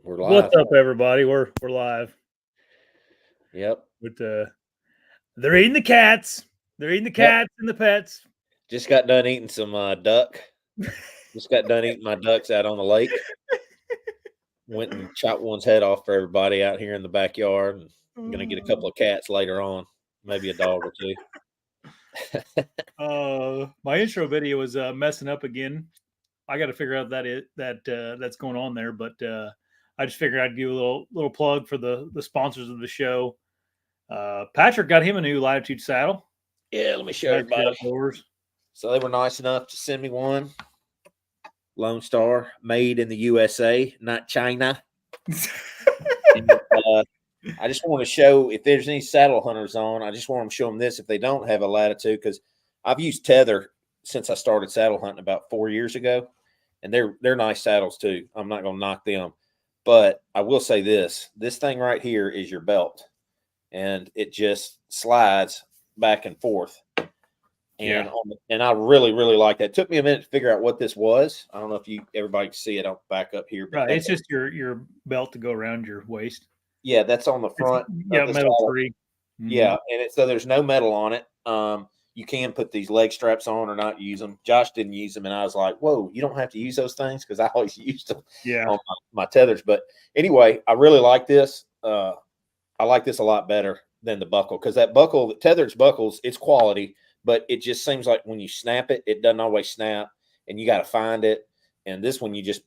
We're live. What's up, everybody? We're live. Yep. With they're eating the cats. They're eating the cats and the pets. Just got done eating some duck. Just got done eating my ducks out on the lake. Went and chopped one's head off for everybody out here in the backyard. And I'm gonna get a couple of cats later on, maybe a dog or two. My intro video was messing up again. I got to figure out that's going on there, but I just figured I'd give a little plug for the sponsors of the show. Patrick got him a new Latitude saddle. Yeah, let me show everybody. Outdoors. So they were nice enough to send me one. Lone Star, made in the USA, not China. And, I just want to show, if there's any saddle hunters on, I just want to show them this if they don't have a Latitude, because I've used Tether since I started saddle hunting about 4 years ago, and they're nice saddles too. I'm not going to knock them, but I will say this thing right here is your belt, and it just slides back and forth. And and I really, really like that. It took me a minute to figure out what this was. I don't know if everybody can see it. I'll back up here. But it's just your belt to go around your waist. Yeah, that's on the front. Metal free. Mm-hmm. Yeah, and so there's no metal on it. You can put these leg straps on or not use them. Josh didn't use them, and I was like, whoa, you don't have to use those things, because I always used them on my tethers. But anyway, I really like this. I like this a lot better than the buckle, because that buckle, the Tethered's buckles, it's quality, but it just seems like when you snap it, it doesn't always snap, and you got to find it. And this one, you just,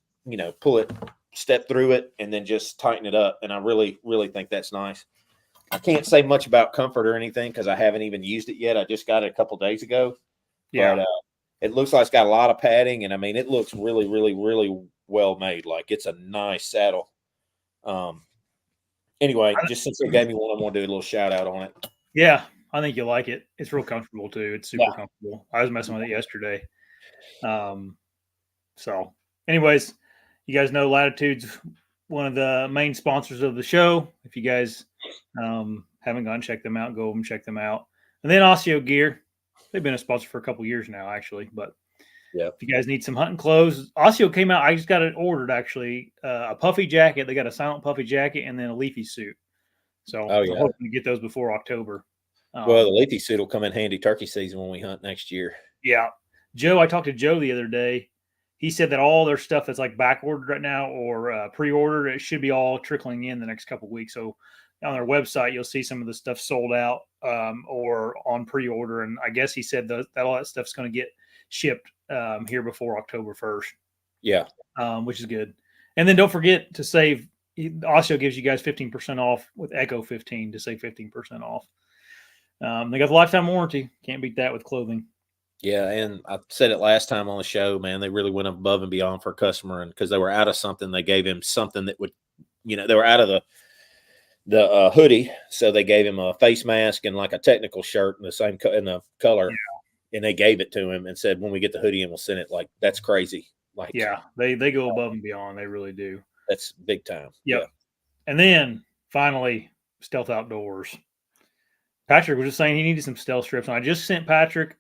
pull it, step through it, and then just tighten it up. And I really, really think that's nice. I can't say much about comfort or anything because I haven't even used it yet. I just got it a couple days ago. Yeah. But it looks like it's got a lot of padding, and I mean, it looks really, really, really well made. Like, it's a nice saddle. Anyway, just since they gave me one, I want to do a little shout out on it. Yeah, I think you'll like it. It's real comfortable too. It's super comfortable. I was messing with it yesterday. So anyways, you guys know Latitude's one of the main sponsors of the show. If you guys haven't gone, check them out. Go over and check them out. And then ASIO Gear. They've been a sponsor for a couple years now, actually. But if you guys need some hunting clothes, ASIO came out. I just got it ordered, actually. A puffy jacket. They got a silent puffy jacket and then a leafy suit. So I'm hoping to get those before October. Well, the leafy suit will come in handy turkey season when we hunt next year. Yeah. Joe, I talked to Joe the other day. He said that all their stuff that's like back ordered right now or pre-ordered, it should be all trickling in the next couple of weeks. So on their website, you'll see some of the stuff sold out or on pre-order. And I guess he said that all that stuff's going to get shipped here before October 1st. Yeah. Which is good. And then don't forget to save. ASIO gives you guys 15% off with Echo 15 to save 15% off. They got the lifetime warranty. Can't beat that with clothing. Yeah, and I said it last time on the show, man, they really went above and beyond for a customer, and because they were out of something, they gave him something that would, they were out of the hoodie, so they gave him a face mask and like a technical shirt in the same in the color, and they gave it to him and said, when we get the hoodie in, we'll send it. Like, that's crazy. Like, they go above and beyond. They really do. That's big time. Yep. Yeah. And then finally, Stealth Outdoors. Patrick was just saying he needed some stealth strips, and I just sent Patrick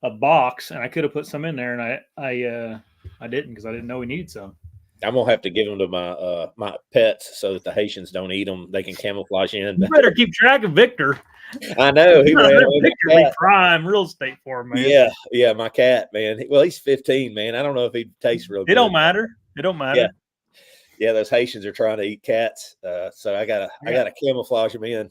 a box, and I could have put some in there, and I didn't because I didn't know we needed some. I'm gonna have to give them to my my pets so that the Haitians don't eat them. They can camouflage in. You better keep track of Victor. I know he Victor be prime real estate for him, man. Yeah, my cat, man. Well, he's 15, man. I don't know if he tastes real good. It don't matter. Yeah, those Haitians are trying to eat cats, so I gotta camouflage them in.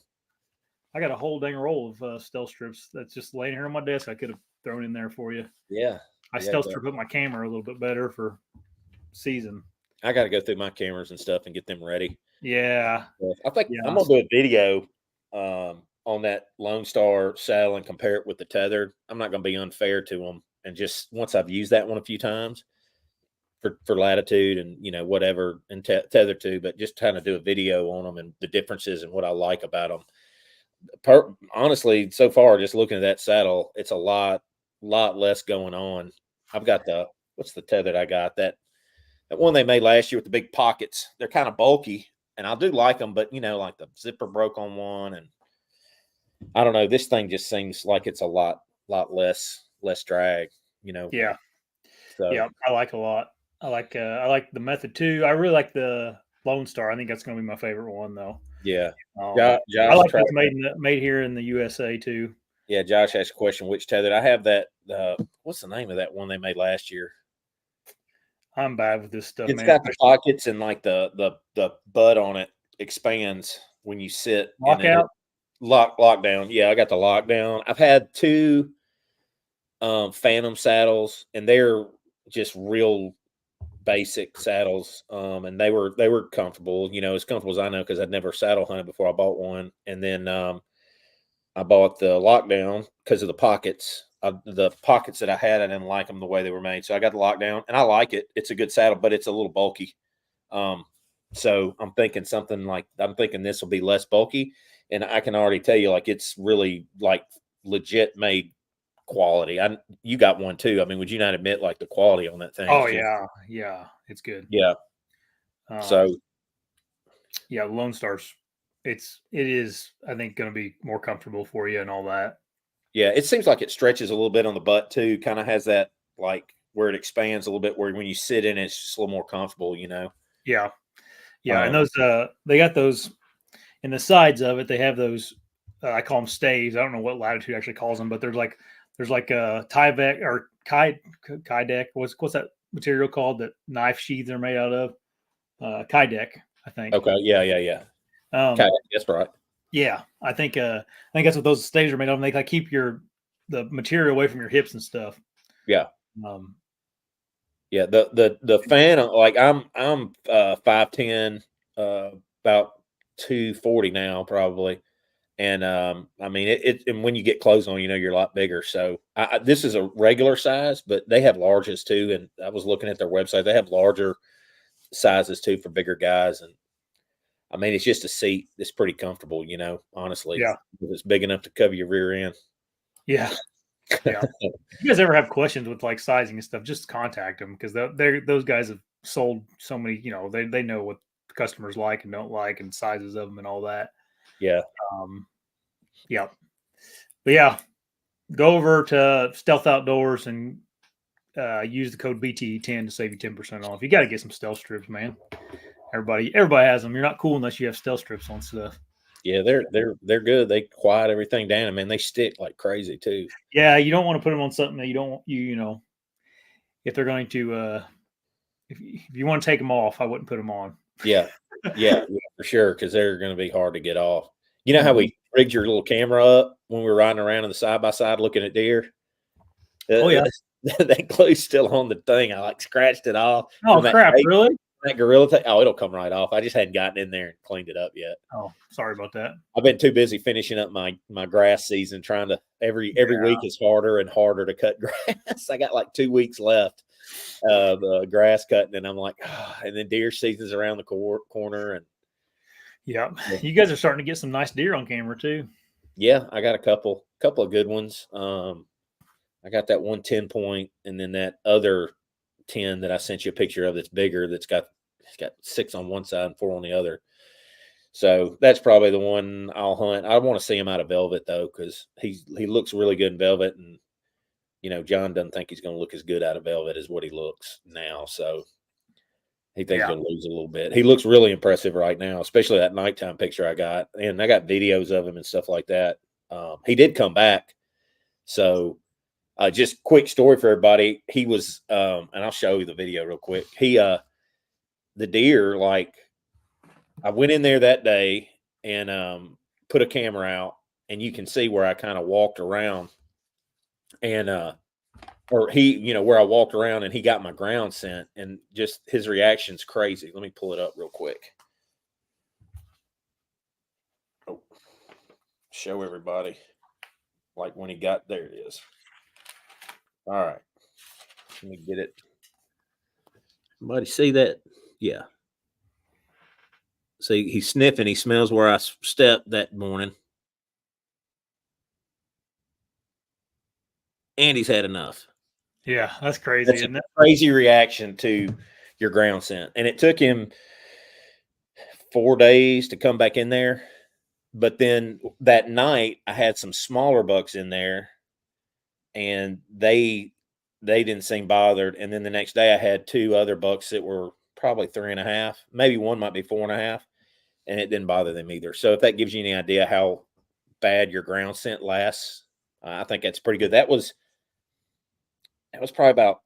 I got a whole dang roll of stealth strips that's just laying here on my desk. I could have thrown in there for you. Yeah. I stealth strip up my camera a little bit better for season. I got to go through my cameras and stuff and get them ready. Yeah. I think I'm going to do a video on that Lone Star saddle and compare it with the Tethered. I'm not going to be unfair to them. And just once I've used that one a few times for Latitude and, whatever, and Tether too, but just kind of do a video on them and the differences and what I like about them. Honestly, so far, just looking at that saddle, it's a lot less going on. I've got what's the Tethered I got? That one they made last year with the big pockets. They're kind of bulky, and I do like them, but like the zipper broke on one, and I don't know. This thing just seems like it's a lot less drag. Yeah. So I like a lot. I like the Method too. I really like the Lone Star. I think that's going to be my favorite one, though. Yeah. I Josh like that's made here in the USA too. Yeah, Josh asked a question, which tether? I have that. What's the name of that one they made last year? I'm bad with this stuff, It's man. got the pockets and like the butt on it expands when you sit. Lockout? Lockdown. Yeah, I got the lockdown. I've had 2 Phantom saddles, and they're just real basic saddles. And they were comfortable, as comfortable as I know, because I'd never saddle hunted before I bought one. And then I bought the lockdown because of the pockets. The pockets that I had, I didn't like them the way they were made. So I got the lockdown, and I like it. It's a good saddle, but it's a little bulky. So I'm thinking this will be less bulky, and I can already tell you, like, it's really like legit made quality. You got one too. I mean, would you not admit, like, the quality on that thing? Oh yeah, it's good. Yeah. So yeah, Lone Stars. It is, I think, going to be more comfortable for you and all that. Yeah, it seems like it stretches a little bit on the butt too. Kind of has that, like, where it expands a little bit, where when you sit in it, it's just a little more comfortable, Yeah. And those they got those in the sides of it. They have those. I call them staves. I don't know what Latitude actually calls them, but there's like a Tyvek or Kydeck. What's that material called that knife sheaths are made out of? Kydeck, I think. Okay. Yeah. That's right. Yeah, I think that's what those staves are made of. And they like keep the material away from your hips and stuff. Yeah. Yeah. The fan, like, I'm 5'10", about 240 now probably. And I mean, and when you get clothes on, you're a lot bigger. So this is a regular size, but they have larges too. And I was looking at their website; they have larger sizes too for bigger guys. And I mean, it's just a seat that's pretty comfortable, honestly. Yeah, it's big enough to cover your rear end. Yeah. If you guys ever have questions with like sizing and stuff, just contact them, because those guys have sold so many. They know what customers like and don't like, and sizes of them and all that. Yeah. Yeah. But yeah, go over to Stealth Outdoors and use the code BTE10 to save you 10% off. You got to get some stealth strips, man. Everybody has them. You're not cool unless you have stealth strips on stuff. Yeah, they're good. They quiet everything down. I mean, they stick like crazy too. Yeah, you don't want to put them on something that you don't if they're going to if you want to take them off, I wouldn't put them on. Yeah, for sure, because they're going to be hard to get off. You know how we rigged your little camera up when we were riding around in the side by side looking at deer? Oh yeah, that glue's still on the thing. I like scratched it off. Oh crap! Really? That Gorilla tape. Oh, it'll come right off. I just hadn't gotten in there and cleaned it up yet. Oh, sorry about that. I've been too busy finishing up my grass season, trying to every week is harder and harder to cut grass. I got like 2 weeks left of grass cutting, and I'm like, and then deer season's around the corner, and yeah, you guys are starting to get some nice deer on camera too. Yeah, I got a couple of good ones. I got that 110 point, and then that other 10 that I sent you a picture of that's bigger, it's got 6 on one side and 4 on the other. So that's probably the one I'll hunt. I want to see him out of velvet though, because he looks really good in velvet, and John doesn't think he's going to look as good out of velvet as what he looks now. So he thinks he'll lose a little bit. He looks really impressive right now, especially that nighttime picture I got, and I got videos of him and stuff like that. He did come back, so. Just quick story for everybody. He was, and I'll show you the video real quick. The deer, like, I went in there that day and put a camera out, and you can see where I kind of walked around, and or he, where I walked around, and he got my ground scent, and just his reaction's crazy. Let me pull it up real quick. Oh, show everybody, like, when he got there. It is. All right. Let me get it. Somebody see that? Yeah. See, he's sniffing. He smells where I stepped that morning. And he's had enough. Yeah, that's crazy. That's a crazy reaction to your ground scent. And it took him 4 days to come back in there. But then that night, I had some smaller bucks in there, and they didn't seem bothered. And then the next day I had 2 other bucks that were probably 3.5. Maybe one might be 4.5, and it didn't bother them either. So if that gives you any idea how bad your ground scent lasts, I think that's pretty good. That was probably about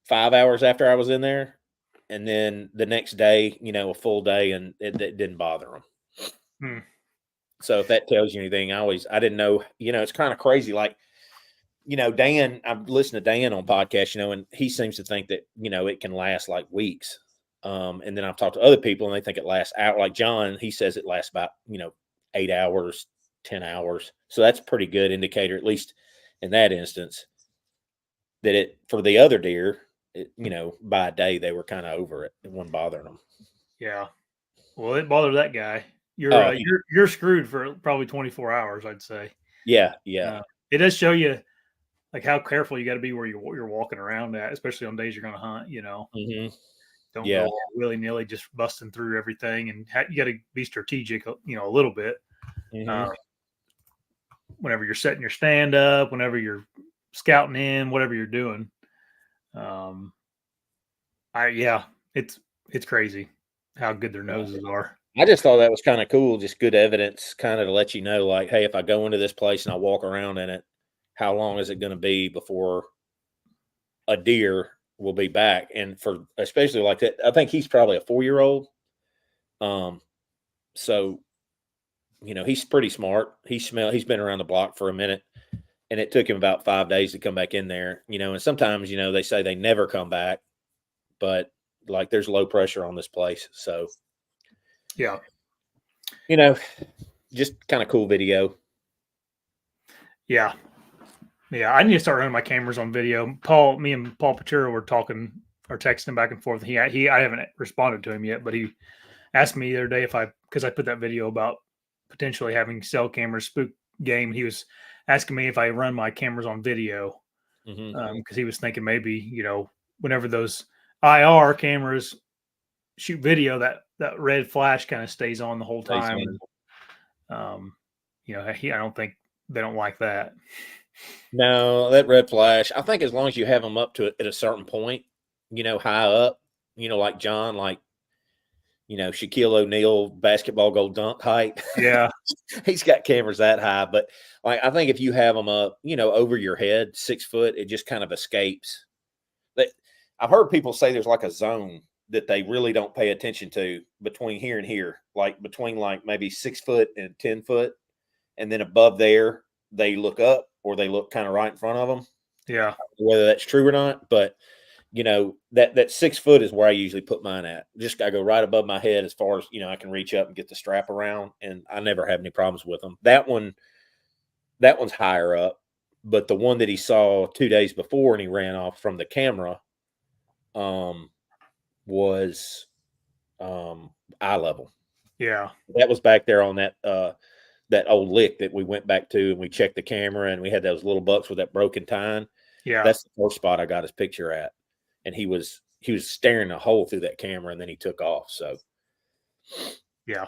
5 hours after I was in there, and then the next day, a full day, and it didn't bother them. Hmm. So if that tells you anything, I didn't know. It's kind of crazy. Like, Dan, I've listened to Dan on podcasts, and he seems to think that it can last like weeks. And then I've talked to other people, and they think it lasts out. Like John, he says it lasts about 8 hours, 10 hours. So that's a pretty good indicator, at least in that instance, that it for the other deer. By a day they were kind of over it. It wasn't bothering them. Yeah. Well, it bothered that guy. You're screwed for probably 24 hours, I'd say. Yeah. It does show you like how careful you got to be where you're walking around at, especially on days you're going to hunt. Mm-hmm. Don't go willy nilly just busting through everything, and you got to be strategic. A little bit. Mm-hmm. Whenever you're setting your stand up, whenever you're scouting in, whatever you're doing. It's crazy how good their noses are. I just thought that was kind of cool, just good evidence kind of to let you know, like, hey, if I go into this place and I walk around in it, how long is it going to be before a deer will be back? And for especially like that, I think he's probably a 4-year-old. So, he's pretty smart. He's been around the block for a minute, and it took him about 5 days to come back in there, and sometimes, they say they never come back, but like there's low pressure on this place. So, yeah, just kind of cool video. Yeah. I need to start running my cameras on video. Me and Paul Paturo were talking or texting back and forth. I haven't responded to him yet, but he asked me the other day because I put that video about potentially having cell cameras spook game. He was asking me if I run my cameras on video because he was thinking maybe, whenever those IR cameras shoot video, that red flash kind of stays on the whole time. I don't think they don't like that. No, that red flash. I think as long as you have them up to it at a certain point, high up, like John, like, Shaquille O'Neal basketball goal dunk height. Yeah. He's got cameras that high. But like, I think if you have them up, over your head, 6 foot, it just kind of escapes. But I've heard people say there's like a zone that they really don't pay attention to between here and here, like between like maybe 6 foot and 10 foot. And then above there, they look up or they look kind of right in front of them. Yeah. Whether that's true or not. But, that 6 foot is where I usually put mine at. Just I go right above my head as far as, I can reach up and get the strap around. And I never have any problems with them. That one's higher up. But the one that he saw 2 days before and he ran off from the camera was eye level. Yeah. That was back there on that old lick that we went back to, and we checked the camera, and we had those little bucks with that broken tine. Yeah. That's the first spot I got his picture at. And he was staring a hole through that camera, and then he took off. So yeah.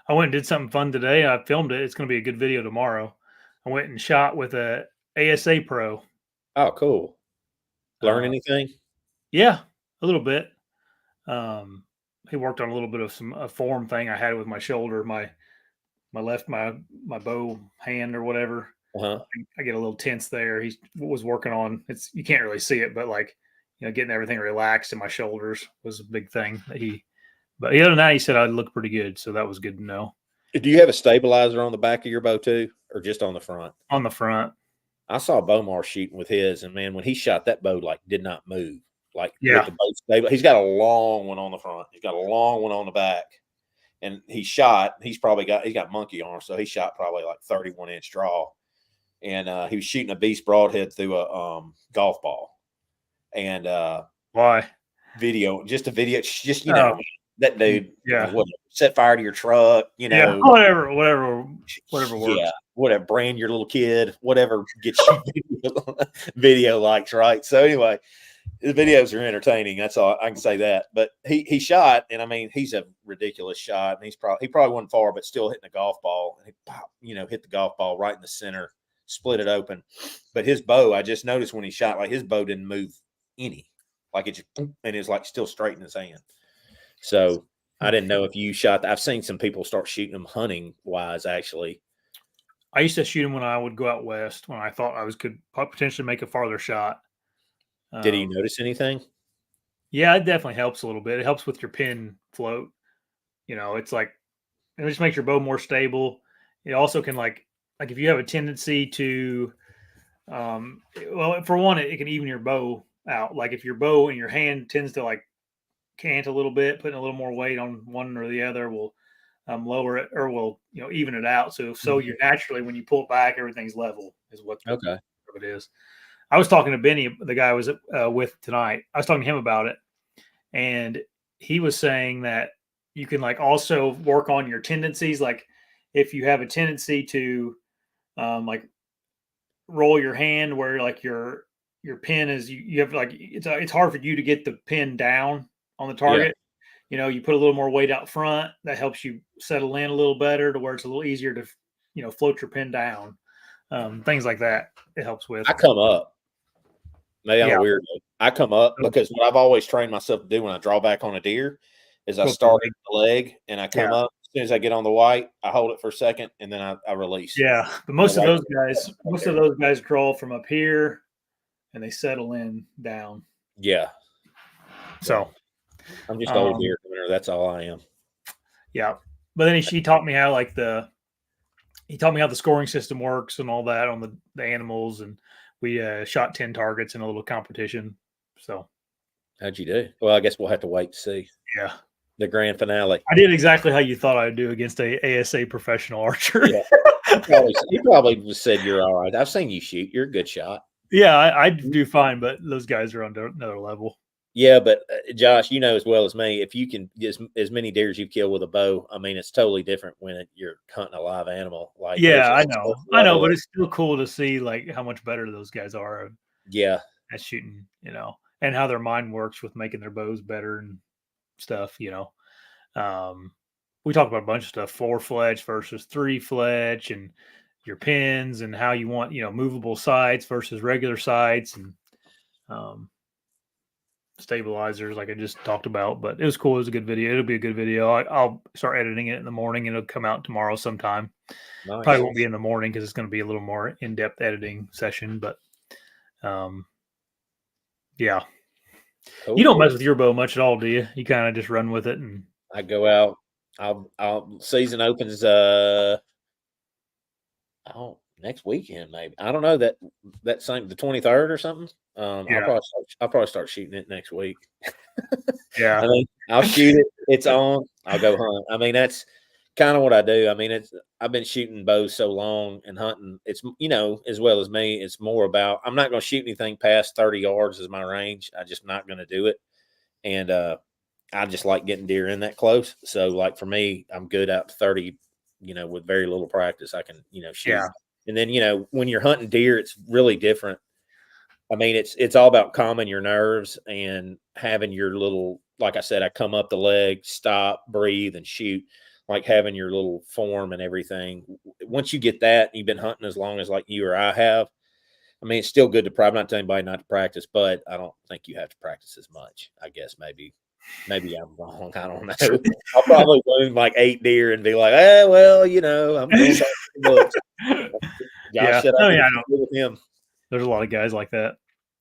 I went and did something fun today. I filmed it. It's going to be a good video tomorrow. I went and shot with a ASA Pro. Oh, cool. Learn anything? Yeah, a little bit. He worked on a little bit of a form thing I had with my shoulder, my bow hand or whatever. I get a little tense there. He was working on you can't really see it, but like, getting everything relaxed in my shoulders was a big thing but other than that, he said I'd look pretty good. So that was good to know. Do you have a stabilizer on the back of your bow too, or just on the front? On the front. I saw Bomar shooting with his, and man, when he shot, that bow like did not move. Like, yeah, with the bow stable. He's got a long one on the front. He's got a long one on the back. And he shot, he's got monkey arms, so he shot probably like 31-inch draw. And he was shooting a beast broadhead through a golf ball. And why? Just a video, that dude, set fire to your truck, whatever works. Yeah, whatever, brand your little kid, whatever gets you video likes, right? So anyway, the videos are entertaining. That's all I can say that. But he shot, and I mean, he's a ridiculous shot, and he probably wasn't far, but still hitting a golf ball. And he hit the golf ball right in the center, split it open. But his bow, I just noticed when he shot, like his bow didn't move any. like it just, and it's like still straight in his hand. So I didn't know if you shot. I've seen some people start shooting them hunting wise. Actually, I used to shoot them when I would go out west when I thought could potentially make a farther shot. Did you notice anything? Yeah, it definitely helps a little bit. It helps with your pin float. It's like it just makes your bow more stable. It also can like if you have a tendency to, well, for one, it can even your bow out. Like if your bow in your hand tends to like cant a little bit, putting a little more weight on one or the other will lower it or will even it out. So you naturally when you pull it back, everything's level is what it is. I was talking to Benny, the guy I was with tonight. I was talking to him about it, and he was saying that you can like also work on your tendencies. Like if you have a tendency to like roll your hand where like your pin is you have like it's hard for you to get the pin down on the target. You put a little more weight out front that helps you settle in a little better to where it's a little easier to float your pin down. Things like that it helps with. I come up. Maybe I'm a weirdo. I come up because what I've always trained myself to do when I draw back on a deer is I start at the leg and I come up. As soon as I get on the white, I hold it for a second and then I release. Yeah, but most of those guys draw from up here and they settle in down. Yeah. So I'm just old deer hunter. That's all I am. Yeah, but then he taught me how the scoring system works and all that on the animals, and we shot 10 targets in a little competition. So how'd you do? Well, I guess we'll have to wait to see. Yeah, the grand finale. I did exactly how you thought I'd do against a ASA professional archer. Yeah. He probably said you're all right. I've seen you shoot. You're a good shot. Yeah, I do fine, but those guys are on another level. Yeah, but Josh, you know as well as me, if you can get as many deer as you kill with a bow, I mean, it's totally different when you're hunting a live animal. Like, yeah, I know, but it's still cool to see like how much better those guys are. Yeah, at shooting, and how their mind works with making their bows better and stuff. We talk about a bunch of stuff: 4-fletch versus 3-fletch, and your pins, and how you want movable sights versus regular sights, and stabilizers like I just talked about. But it was cool. It was a good video. It'll be a good video. I'll start editing it in the morning and it'll come out tomorrow sometime. Nice. Probably won't be in the morning because it's going to be a little more in-depth editing session, but yeah. Cool. You don't mess with your bow much at all, do you? You kind of just run with it. And I go out. I'll season opens next weekend maybe. I don't know that same the 23rd or something. Yeah. I'll probably start shooting it next week. Yeah. I mean, I'll shoot it. It's on. I'll go hunt. I mean, that's kind of what I do. I mean, I've been shooting bows so long and hunting. It's as well as me. It's more about I'm not going to shoot anything past 30 yards as my range. I'm just not going to do it. And I just like getting deer in that close. So like for me, I'm good at 30. With very little practice, I can shoot. Yeah. And then when you're hunting deer, it's really different. I mean, it's all about calming your nerves and having your little, like I said, I come up the leg, stop, breathe, and shoot, like having your little form and everything. Once you get that, and you've been hunting as long as like you or I have, I mean, it's still good to I'm not telling anybody not to practice, but I don't think you have to practice as much. I guess maybe I'm wrong. I don't know. I'll probably wound like 8 deer and be like, well, I'm going back to the books. Yeah, I know. With him. There's a lot of guys like that.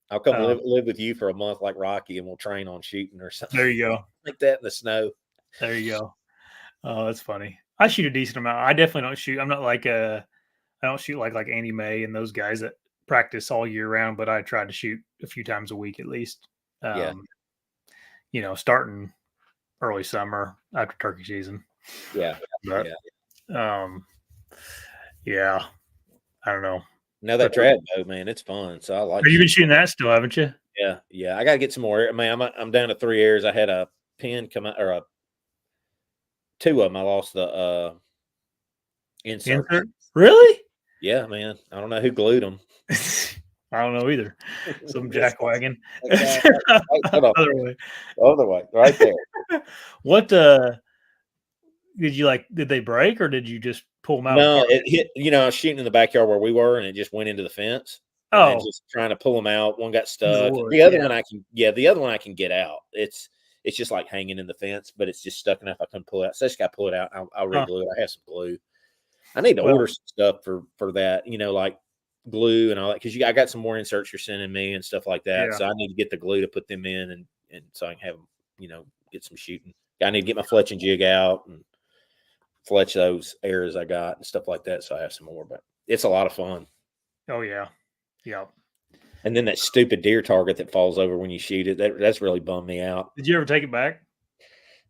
I'll come live with you for a month like Rocky, and we'll train on shooting or something. There you go. Like that in the snow. There you go. Oh, that's funny. I shoot a decent amount. I definitely don't shoot. I'm not like I don't shoot like Andy May and those guys that practice all year round, but I try to shoot a few times a week at least. Starting early summer after turkey season. Yeah. But, yeah. I don't know. Now that trad bow, man, it's fun. So I like. You've been shooting that still, haven't you? Yeah. I got to get some more. I mean, I'm down to 3 airs. I had a pin come out, or 2 of them. I lost the insert. Really? Yeah, man. I don't know who glued them. I don't know either. Some jackwagon. Other way, right there. What did you like? Did they break or did you just pull them out? No, it hit. I was shooting in the backyard where we were, and it just went into the fence. and then just trying to pull them out. One got stuck. The other one the other one I can get out. It's just like hanging in the fence, but it's just stuck enough I couldn't pull it out. So I just got to pull it out. I'll re-glue it. I have some glue. I need to order some stuff for that, like glue and all that, because I got some more inserts you're sending me and stuff like that. So I need to get the glue to put them in, and so I can have them, get some shooting. I need to get my fletching jig out and fletch those arrows I got and stuff like that. So I have some more, but it's a lot of fun. Oh yeah. And then that stupid deer target that falls over when you shoot it, that's really bummed me out. Did you ever take it back?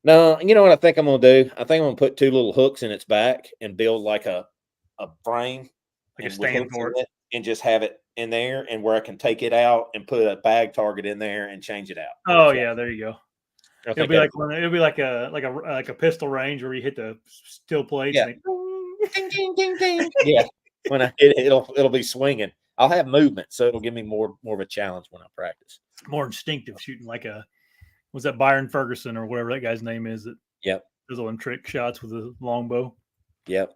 No, you know what I think I'm going to do? I think I'm going to put 2 little hooks in its back and build like a frame, like a stand for it, and just have it in there, and where I can take it out and put a bag target in there and change it out. Oh yeah, there you go. It'll be like a pistol range where you hit the steel plates. Yeah. Ding, ding, ding, ding. Yeah. When I hit it, it'll be swinging. I'll have movement, so it'll give me more of a challenge when I practice. More instinctive shooting, like was that Byron Ferguson or whatever that guy's name is? That does all them trick shots with a long bow. Yep.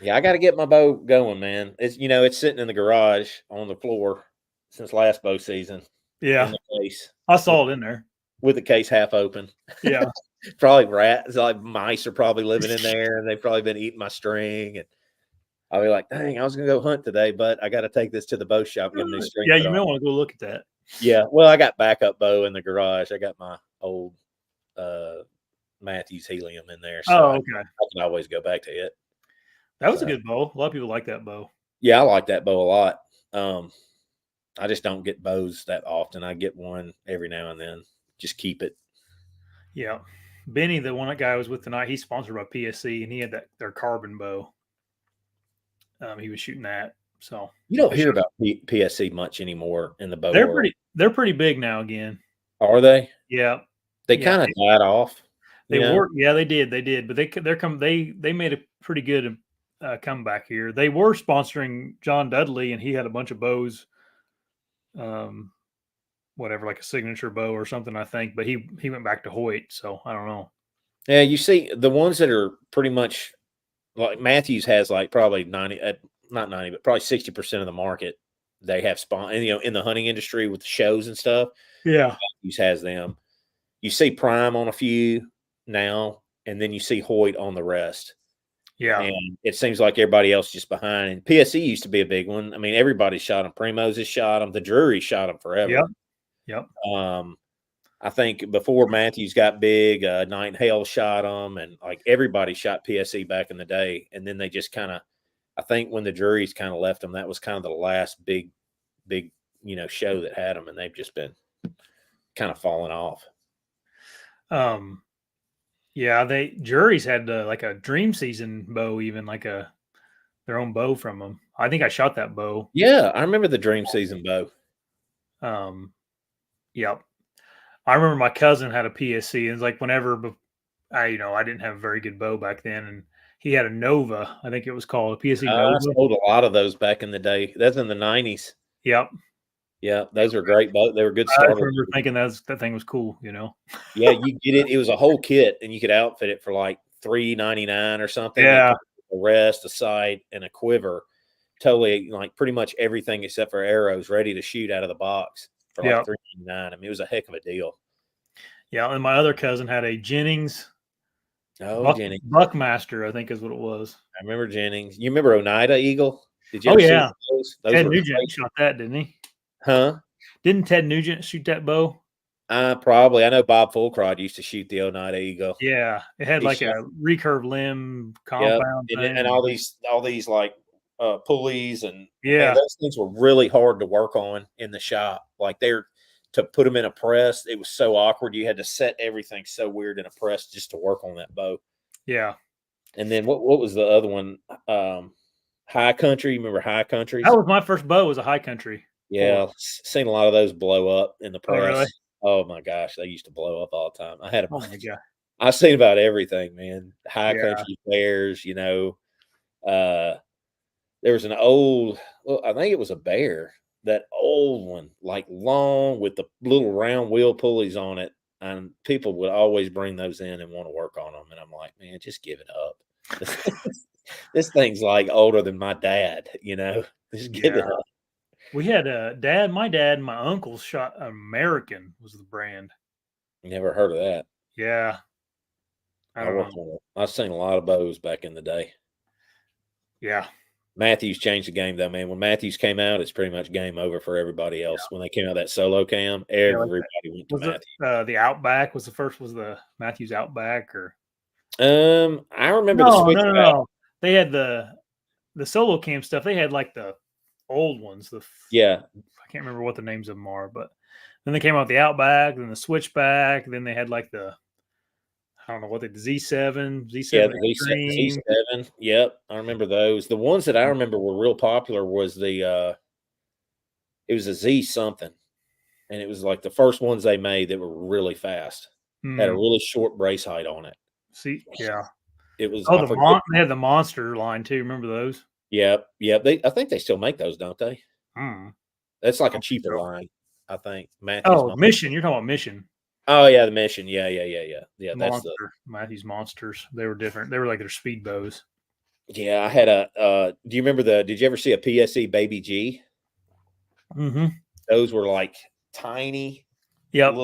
Yeah, I got to get my bow going, man. It's sitting in the garage on the floor since last bow season. Yeah. In the case. I saw it in there with the case half open. Yeah. Probably rats, like mice are probably living in there, and they've probably been eating my string. And I'll be like, dang, I was going to go hunt today, but I got to take this to the bow shop. Get a new string. Yeah, you may want to go look at that. Yeah. Well, I got backup bow in the garage. I got my old Matthews Helium in there. So okay. I can always go back to it. That was a good bow. A lot of people like that bow. Yeah, I like that bow a lot. I just don't get bows that often. I get one every now and then. Just keep it. Yeah. Benny, the one guy I was with tonight, he's sponsored by PSC, and he had their carbon bow. He was shooting that. So you don't hear about PSC much anymore in the bow world. They're pretty big now again. Are they? Yeah. They kind of died off. They were. Yeah, they did. But they made a pretty good comeback here. They were sponsoring John Dudley, and he had a bunch of bows. Whatever, like a signature bow or something, I think. But he went back to Hoyt, so I don't know. Yeah, you see the ones that are pretty much like Matthews has, like probably 90, not 90, but probably 60% of the market. They have in the hunting industry with the shows and stuff. Yeah, Matthews has them. You see Prime on a few now, and then you see Hoyt on the rest. Yeah, and it seems like everybody else is just behind. And PSC used to be a big one. I mean, everybody shot them. Primos has shot them. The Drury shot them forever. Yep. I think before Matthews got big, Night and Hale shot them, and like everybody shot PSC back in the day. And then they just kind of, I think when the Drury's kind of left them, that was kind of the last big, show that had them, and they've just been kind of falling off. Yeah, Jury's had like a dream season bow, even like their own bow from them. I think I shot that bow. Yeah, I remember the dream season bow. Yep. I remember my cousin had a PSC, and it's like whenever I didn't have a very good bow back then, and he had a Nova, I think it was called a PSC Nova. I sold a lot of those back in the day. That's in the 90s. Yep. Yeah, those were great boats. They were good starters. I remember thinking that thing was cool, Yeah, you get it. It was a whole kit, and you could outfit it for like $3.99 or something. Yeah. A rest, a sight, and a quiver. Totally, like pretty much everything except for arrows ready to shoot out of the box for like $3.99. I mean, it was a heck of a deal. Yeah, and my other cousin had a Jennings. Jennings. Buckmaster, I think is what it was. I remember Jennings. You remember Oneida Eagle? Did you ever see those? Ted Nugent shot that, didn't he? Huh? Didn't Ted Nugent shoot that bow? Probably. I know Bob Fulcrod used to shoot the Oneida Eagle. Yeah, it had like a recurve limb compound thing. And all these like pulleys and man, those things were really hard to work on in the shop. Like to put them in a press, it was so awkward. You had to set everything so weird in a press just to work on that bow. Yeah. And then what was the other one? High Country. You remember High Country? That was my first bow. Was a High Country. Yeah, seen a lot of those blow up in the press. Oh, really? Oh my gosh, they used to blow up all the time. I had a. Oh my god. I've seen about everything, man. High Country bears, there was an old, I think it was a bear, that old one, like long with the little round wheel pulleys on it. And people would always bring those in and want to work on them. And I'm like, man, just give it up. This thing's like older than my dad, just give it up. We had my dad and my uncles shot American was the brand. Never heard of that. Yeah. I've seen a lot of bows back in the day. Yeah. Matthews changed the game though, man. When Matthews came out, it's pretty much game over for everybody else. Yeah. When they came out that solo cam, everybody went to Matthews. The Outback was the first. Was the Matthews Outback or? I remember the Switchback. No. They had the solo cam stuff. They had like the old ones. Yeah, I can't remember what the names of them are, but then they came out with the Outback, then the Switchback, then they had like the I don't know what the Z7. Yeah, the Z7. Yep, I remember those. The ones that I remember were real popular was it was a Z something, and it was like the first ones they made that were really fast. Had a really short brace height on it. See, yeah, it was. They had the Monster line too. Remember those? Yep. I think they still make those, don't they? That's like a cheaper line, I think. Matthews Mission. You're talking about Mission. Oh yeah, the Mission. Yeah. That's Matthews Monsters. They were different. They were like their speed bows. Yeah, I had a. Do you remember did you ever see a PSE Baby G? Mm-hmm. Those were like tiny. Yep.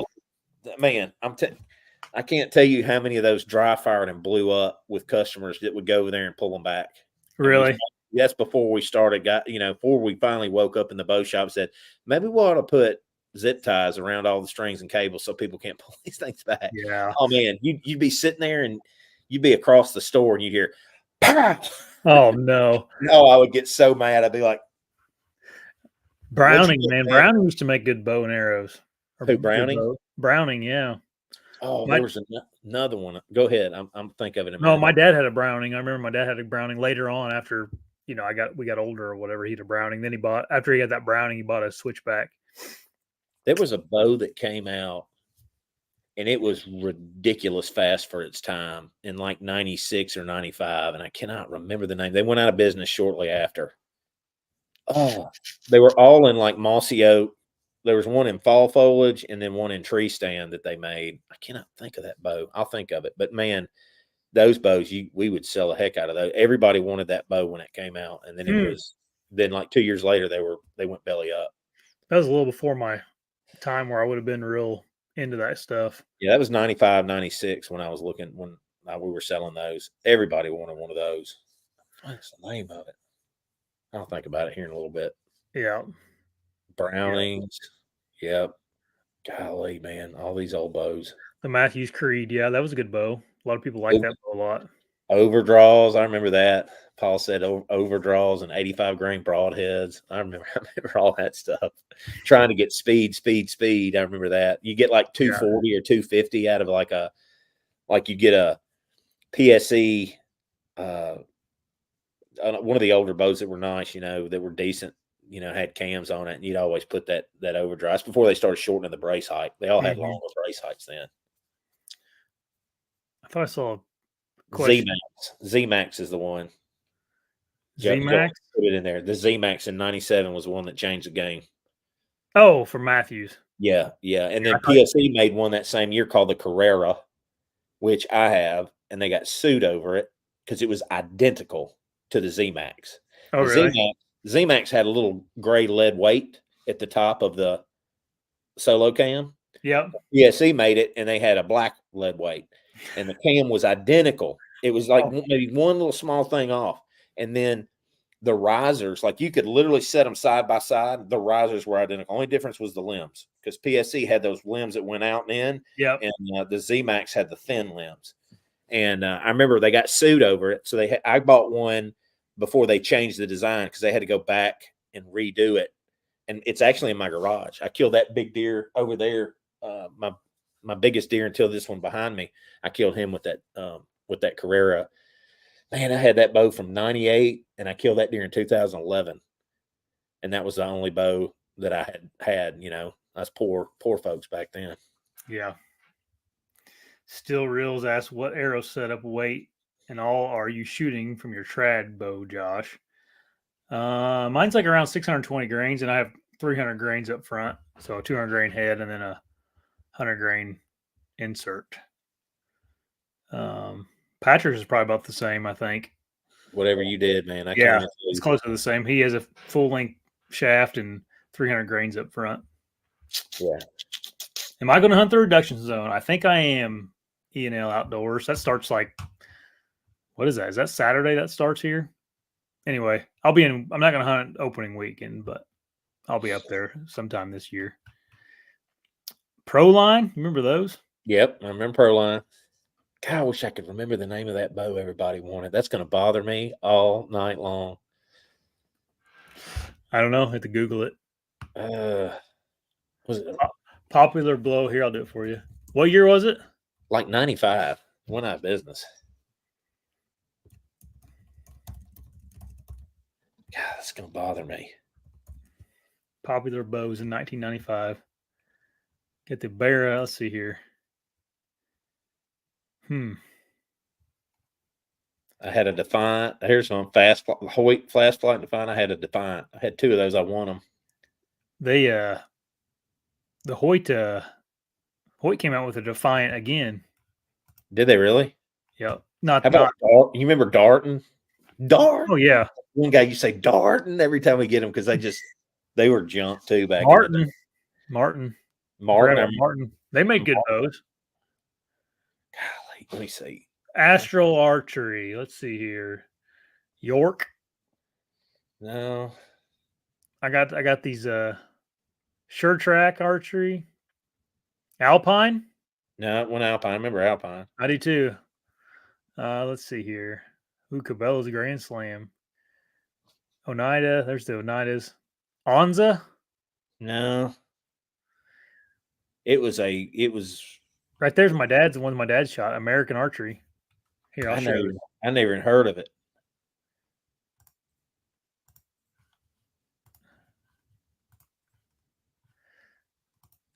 Man, I can't tell you how many of those dry fired and blew up with customers that would go over there and pull them back. Really? That's before we started. Before we finally woke up in the bow shop and said maybe we ought to put zip ties around all the strings and cables so people can't pull these things back. Yeah. Oh man, you'd be sitting there and you'd be across the store and you'd hear, pow! Oh no. No, I would get so mad. I'd be like, Browning, man. Browning used to make good bow and arrows. Who, Browning? Browning, yeah. Oh, there was another one. Go ahead. I'm thinking of it in a minute. No, my dad had a Browning. I remember my dad had a Browning later on after, we got older or whatever. He had a Browning. Then after he got that Browning, he bought a Switchback. There was a bow that came out and it was ridiculous fast for its time in like 96 or 95. And I cannot remember the name. They went out of business shortly after. Oh, they were all in like mossy oak. There was one in fall foliage and then one in tree stand that they made. I cannot think of that bow. I'll think of it. But man, those bows, we would sell the heck out of those. Everybody wanted that bow when it came out. And then then like 2 years later, they went belly up. That was a little before my time where I would have been real into that stuff. Yeah, that was 95, 96 when I was looking, when we were selling those. Everybody wanted one of those. What's the name of it? I'll think about it here in a little bit. Yeah. Brownings. Yep. Golly, man, all these old bows. The Matthews Creed. Yeah, that was a good bow. A lot of people like that bow a lot. Overdraws. I remember that. Paul said overdraws and 85 grain broadheads. I remember all that stuff. Trying to get speed. I remember that. You get like 240 or 250 out of like you get a PSE, one of the older bows that were nice, that were decent, had cams on it, and you'd always put that overdrive. It's before they started shortening the brace height. They all had longer brace heights then. I thought I saw Z-Max is the one. Z-Max? Put it in there. The Z-Max in 97 was the one that changed the game. Oh, for Matthews. Yeah. And then PSE made one that same year called the Carrera, which I have, and they got sued over it because it was identical to the Z-Max. Oh, really? Z-Max had a little gray lead weight at the top of the solo cam. Yep. PSE made it, and they had a black lead weight, and the cam was identical. It was like maybe one little small thing off. And then the risers, like you could literally set them side by side. The risers were identical. Only difference was the limbs, because PSE had those limbs that went out and in. Yep. And the Z-Max had the thin limbs. And I remember they got sued over it. So I bought one before they changed the design because they had to go back and redo it. And it's actually in my garage. I killed that big deer over there. My biggest deer until this one behind me. I killed him with that Carrera. Man, I had that bow from 98, and I killed that deer in 2011. And that was the only bow that I had. Us poor folks back then. Yeah. Still Reels asks, what arrow setup, weight, and all are you shooting from your trad bow, Josh? Mine's like around 620 grains, and I have 300 grains up front. So a 200 grain head and then a 100 grain insert. Patrick's is probably about the same, I think. Whatever you did, man. It's close to the same. He has a full length shaft and 300 grains up front. Yeah. Am I going to hunt the reduction zone? I think I am. E&L Outdoors. That starts like, what is that? Is that Saturday that starts here? Anyway, I'm not going to hunt opening weekend, but I'll be up there sometime this year. Proline, remember those? Yep, I remember Proline. God, I wish I could remember the name of that bow everybody wanted. That's going to bother me all night long. I don't know. I have to Google it. Was it Popular Blow? Here, I'll do it for you. What year was it? Like 95. Went out of business. God, that's going to bother me. Popular Bows in 1995. Get the Barra. Let's see here. I had a Defiant. Here's one. Hoyt Fast Flight Defiant. I had a Defiant. I had two of those. I won them. They the Hoyt came out with a Defiant again. Did they really? Yep. How about Dart? You remember Darton? Dart? Oh yeah. One guy you say Darton every time we get them because they were junk too back in the day. Martin. They made good bows. Golly, let me see. Astral Archery. Let's see here. York. No. I got these Sure Track Archery. Alpine. No, it went Alpine. I remember Alpine. I do too. Let's see here. Cabela's Grand Slam. Oneida. There's the Oneidas. Onza. No. It was right there's my dad's. The one my dad shot. American Archery. Here, I'll show you. I never even heard of it.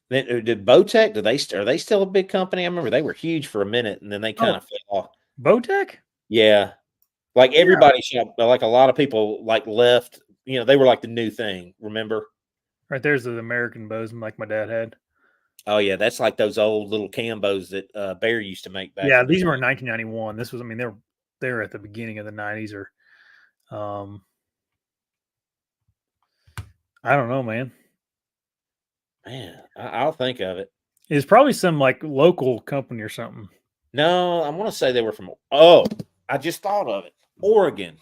Did Bowtech? Are they still a big company? I remember they were huge for a minute, and then they kind of fell off. Bowtech? Yeah, like everybody shot. Like a lot of people left. They were like the new thing. Remember? Right there's the American bows, like my dad had. Oh yeah, that's like those old little cam bows that Bear used to make back. Yeah, these were in 1991. This was, they were at the beginning of the 90s, or I don't know, man. Man, I'll think of it. It's probably some like local company or something. No, I want to say they were from. Oh, I just thought of it. Oregon.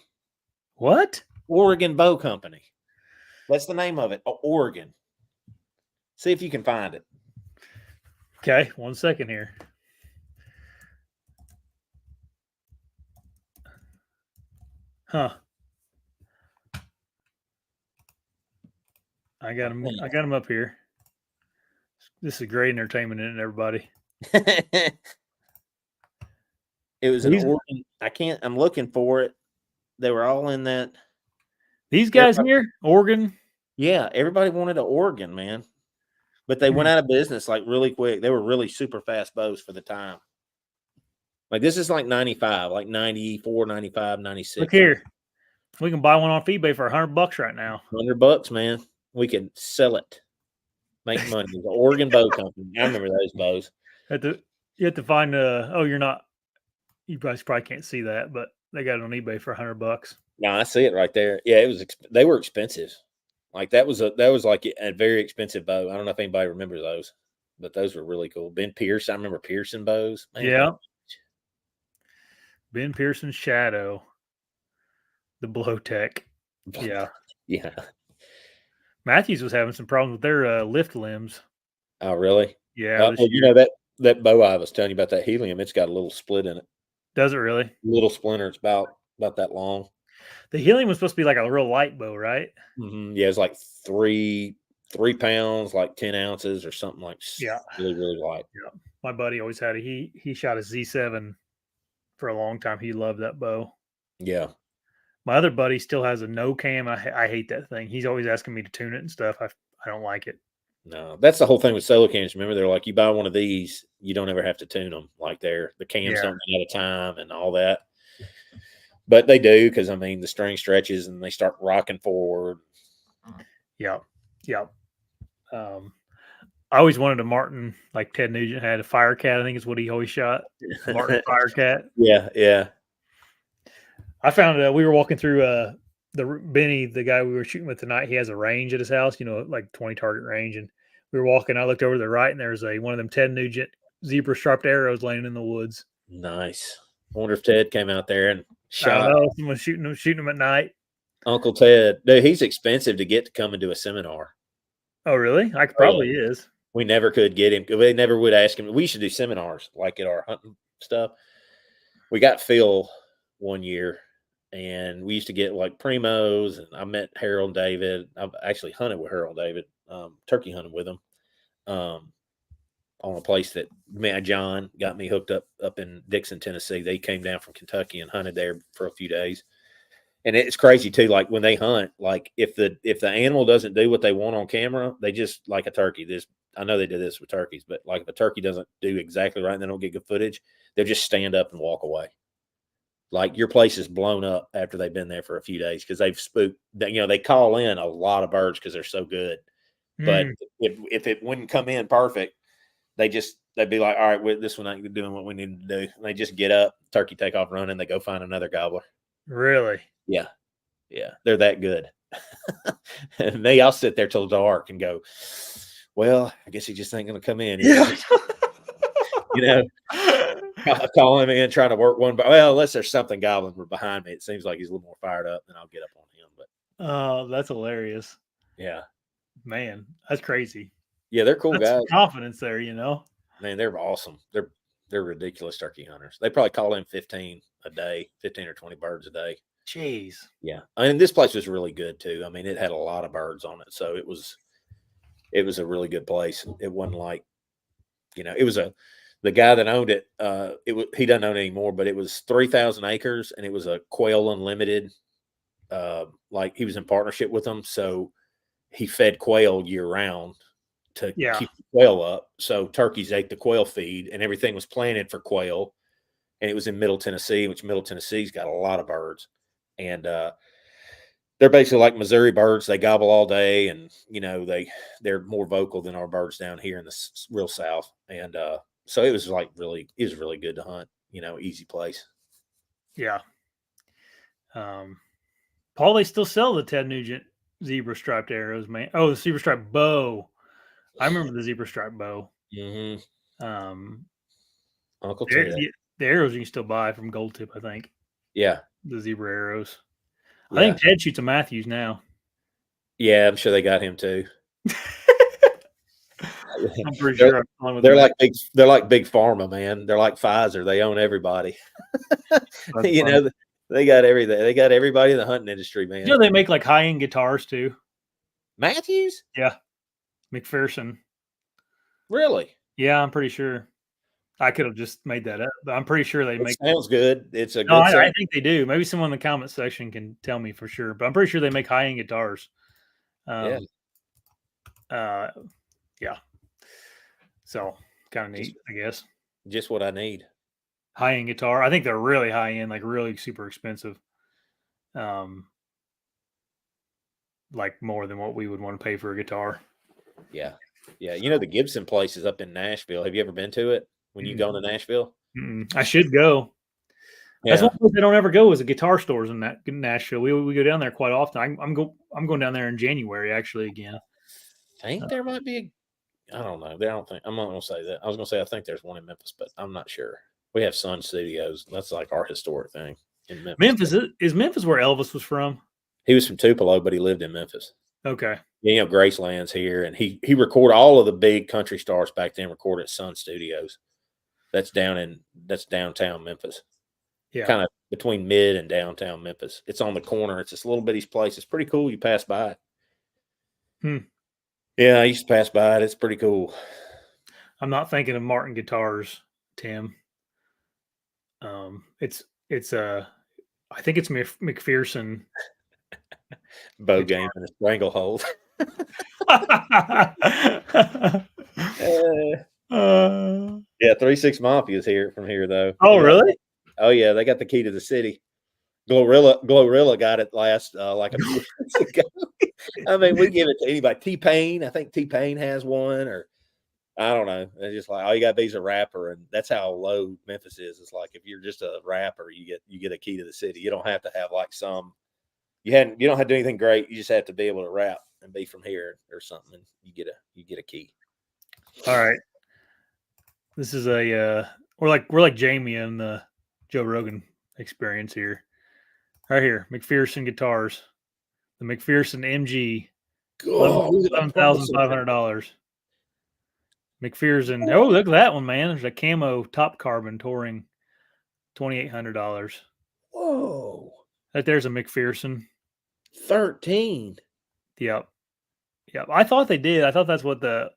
What? Oregon Bow Company. That's the name of it. Oregon. See if you can find it. Okay, 1 second here. Huh. I got him up here. This is great entertainment, isn't it, everybody? It was an Oregon. I'm looking for it. They were all in that. These guys here, Oregon. Yeah, everybody wanted an Oregon, man. But they went out of business like really quick. They were really super fast bows for the time. Like this is like 95, like 94, 95, 96. Look here. We can buy one off eBay for $100 right now. $100, man. We can sell it. Make money. The Oregon Bow Company. I remember those bows. You have to find you guys probably can't see that, but they got it on eBay for $100. No, I see it right there. Yeah, they were expensive. Like that was like a very expensive bow. I don't know if anybody remembers those, but those were really cool. Ben Pierce, I remember Pearson bows. Man, yeah. Ben Pearson's Shadow. The Blowtech. Yeah. Yeah. Matthews was having some problems with their lift limbs. Oh, really? Yeah. That bow I was telling you about, that helium, it's got a little split in it. Does it really? Little splinter. It's about that long. The helium was supposed to be like a real light bow, right? Mm-hmm. Yeah, it's like 3 pounds, like 10 ounces or something like. Yeah. Really, really light. Yeah. My buddy always had it. He shot a Z7 for a long time. He loved that bow. Yeah. My other buddy still has a no cam. I hate that thing. He's always asking me to tune it and stuff. I don't like it. No, that's the whole thing with solo cams. Remember, they're like, you buy one of these, you don't ever have to tune them. Like the cams don't run out of time and all that. But they do, because the string stretches and they start rocking forward. Yeah. Yeah. I always wanted a Martin, like Ted Nugent had a Firecat. I think is what he always shot. Martin Firecat. Yeah. Yeah. I found we were walking through Benny, the guy we were shooting with tonight, he has a range at his house, like 20 target range. And we were walking. I looked over to the right, and there's one of them Ted Nugent zebra striped arrows laying in the woods. Nice. I wonder if Ted came out there and shot. I don't know. Someone shooting him at night. Uncle Ted, dude, he's expensive to get to come and do a seminar. Oh, really? Probably is. We never could get him. We never would ask him. We used to do seminars like at our hunting stuff. We got Phil one year, and we used to get like primos. And I met Harold David. I've actually hunted with Harold David, turkey hunted with him, on a place that John got me hooked up in Dixon, Tennessee. They came down from Kentucky and hunted there for a few days. And it's crazy too. Like when they hunt, like if the animal doesn't do what they want on camera, they just, like a turkey. I know they do this with turkeys, but like if a turkey doesn't do exactly right and they don't get good footage, they'll just stand up and walk away. Like your place is blown up after they've been there for a few days because they've spooked. They call in a lot of birds because they're so good. But if it wouldn't come in perfect, they'd be like, all right, this one ain't doing what we need to do. And they just get up, turkey take off running, they go find another gobbler. Really? Yeah. Yeah. They're that good. And I'll sit there till dark and go, well, I guess he just ain't going to come in. Yeah. Call him in, trying to work one. But unless there's something gobbling behind me, it seems like he's a little more fired up, then I'll get up on him. But oh, that's hilarious. Yeah. Man, that's crazy. Yeah, they're cool guys. Confidence there, Man, they're awesome. They're ridiculous turkey hunters. They probably call in 15 a day, 15 or 20 birds a day. Jeez. Yeah. And this place was really good too. I mean, it had a lot of birds on it. So it was a really good place. It wasn't like, it was the guy that owned it, he doesn't own it anymore, but it was 3,000 acres and it was a Quail Unlimited. Like he was in partnership with them. So he fed quail year round to keep the quail up. So turkeys ate the quail feed and everything was planted for quail. And it was in Middle Tennessee, which Middle Tennessee's got a lot of birds. And they're basically like Missouri birds. They gobble all day, and they're more vocal than our birds down here in the real South. And so it was really good to hunt. Easy place. Yeah. Paul, they still sell the Ted Nugent zebra striped arrows, man. Oh, the zebra striped bow. I remember the zebra striped bow. Mm-hmm. Uncle Ted. The arrows you can still buy from Gold Tip, I think. Yeah. The zebra arrows. I think Ted shoots a Matthews now. Yeah, I'm sure they got him too. I'm pretty sure they're like big pharma, man. They're like Pfizer. They own everybody. They got everything. They got everybody in the hunting industry, man. They make like high-end guitars too. Matthews? Yeah. McPherson. Really? Yeah, I'm pretty sure. I could have just made that up, but I'm pretty sure they make. Sounds good. It's a good. I think they do. Maybe someone in the comment section can tell me for sure, but I'm pretty sure they make high-end guitars. Yeah. So kind of neat, I guess. Just what I need. High-end guitar. I think they're really high-end, like really super expensive. Like more than what we would want to pay for a guitar. Yeah. Yeah. The Gibson place is up in Nashville. Have you ever been to it? When you go to Nashville? I should go. Yeah. That's one place I don't ever go is the guitar stores in Nashville. We go down there quite often. I'm going down there in January actually again. I think there might be I don't know. I'm not going to say that. I was going to say I think there's one in Memphis, but I'm not sure. We have Sun Studios. That's like our historic thing in Memphis. Is Memphis where Elvis was from? He was from Tupelo, but he lived in Memphis. Okay. Graceland's here, and he recorded all of the big country stars back then. Recorded at Sun Studios. That's downtown Memphis. Yeah. Kind of between mid and downtown Memphis. It's on the corner. It's this little bitty place. It's pretty cool. You pass by it. Yeah, I used to pass by it. It's pretty cool. I'm not thinking of Martin Guitars, Tim. It's I think it's McPherson. Bow game and a stranglehold. Yeah, 3-6 Mafia is here from here though. Oh, really? Oh yeah, they got the key to the city. Glorilla got it last like a few months ago. I mean, we give it to anybody. T-Pain, I think T-Pain has one, or I don't know. It's just like all you got to be is a rapper, and that's how low Memphis is. It's like if you're just a rapper, you get a key to the city. You don't have to have like some you don't have to do anything great. You just have to be able to rap and be from here or something. And you get a key. All right. This is we're like Jamie and the Joe Rogan Experience here. Right here, McPherson guitars, the McPherson MG, $11,500. McPherson. Oh, look at that one, man! There's a camo top carbon touring, $2,800. Whoa! Right there's a McPherson. 13. Yep. I thought they did. I thought that's what I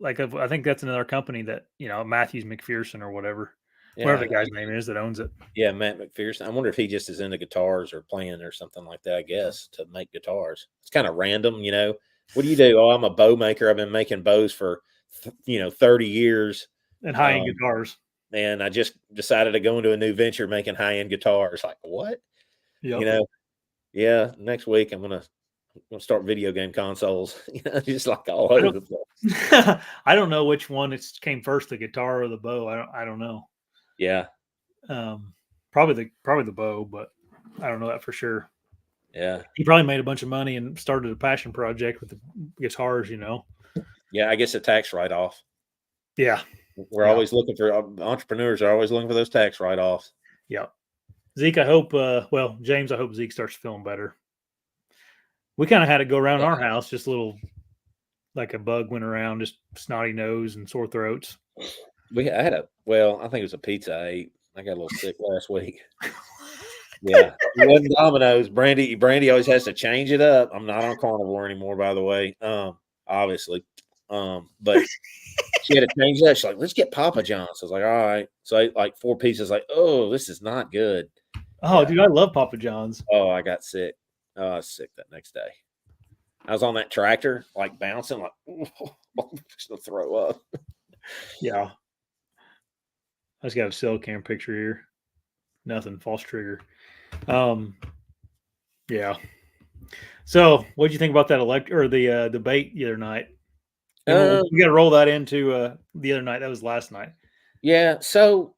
think that's another company that Matthews McPherson or whatever. Yeah, whatever the guy's name is that owns it. Yeah, Matt McPherson. I wonder if he just is into guitars or playing or something like that, I guess, to make guitars. It's kind of random, What do you do? Oh, I'm a bow maker. I've been making bows for, 30 years. And high-end guitars. And I just decided to go into a new venture making high-end guitars. Like, what? Yep. Yeah, next week I'm going to start video game consoles, just like all over the place. I don't know which one came first, the guitar or the bow. I don't know. Yeah. Probably the bow, but I don't know that for sure. Yeah. He probably made a bunch of money and started a passion project with the guitars, Yeah, I guess a tax write-off. Yeah. We're always looking for entrepreneurs are always looking for those tax write-offs. Yeah. Zeke, I hope James, I hope Zeke starts feeling better. We kind of had it go around our house, just a little, like a bug went around, just snotty nose and sore throats. I think it was a pizza I ate. I got a little sick last week. Yeah, it wasn't Domino's. Brandy always has to change it up. I'm not on carnivore anymore, by the way. Obviously. But she had to change that. She's like, let's get Papa John's. I was like, all right. So I ate like 4 pieces, like, oh, this is not good. Oh, yeah. Dude, I love Papa John's. Oh, I got sick. Oh, I was sick that next day. I was on that tractor, like bouncing, like, I'm just gonna throw up. Yeah. I just got a cell cam picture here. Nothing, false trigger. Yeah. So, what did you think about that the debate the other night? We got to roll that into the other night. That was last night. Yeah. So,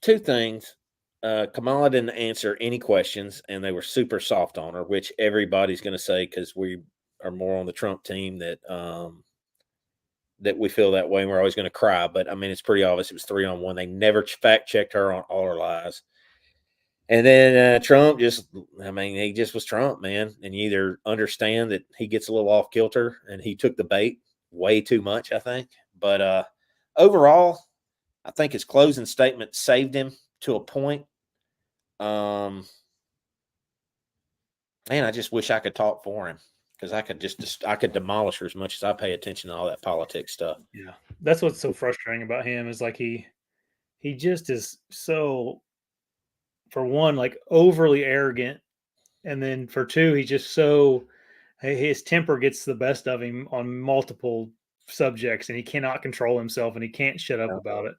2 things. Kamala didn't answer any questions, and they were super soft on her, which everybody's going to say because we are more on the Trump team that we feel that way, and we're always going to cry. But I mean, it's pretty obvious it was 3-on-1. They never fact checked her on all her lies. And then Trump he just was Trump, man. And you either understand that he gets a little off kilter, and he took the bait way too much, I think. But overall, I think his closing statement saved him to a point. Man, I just wish I could talk for him because I could demolish her as much as I pay attention to all that politics stuff. Yeah, that's what's so frustrating about him is like he just is so, for one, like overly arrogant, and then for two, he's just so his temper gets the best of him on multiple subjects, and he cannot control himself, and he can't shut up about it.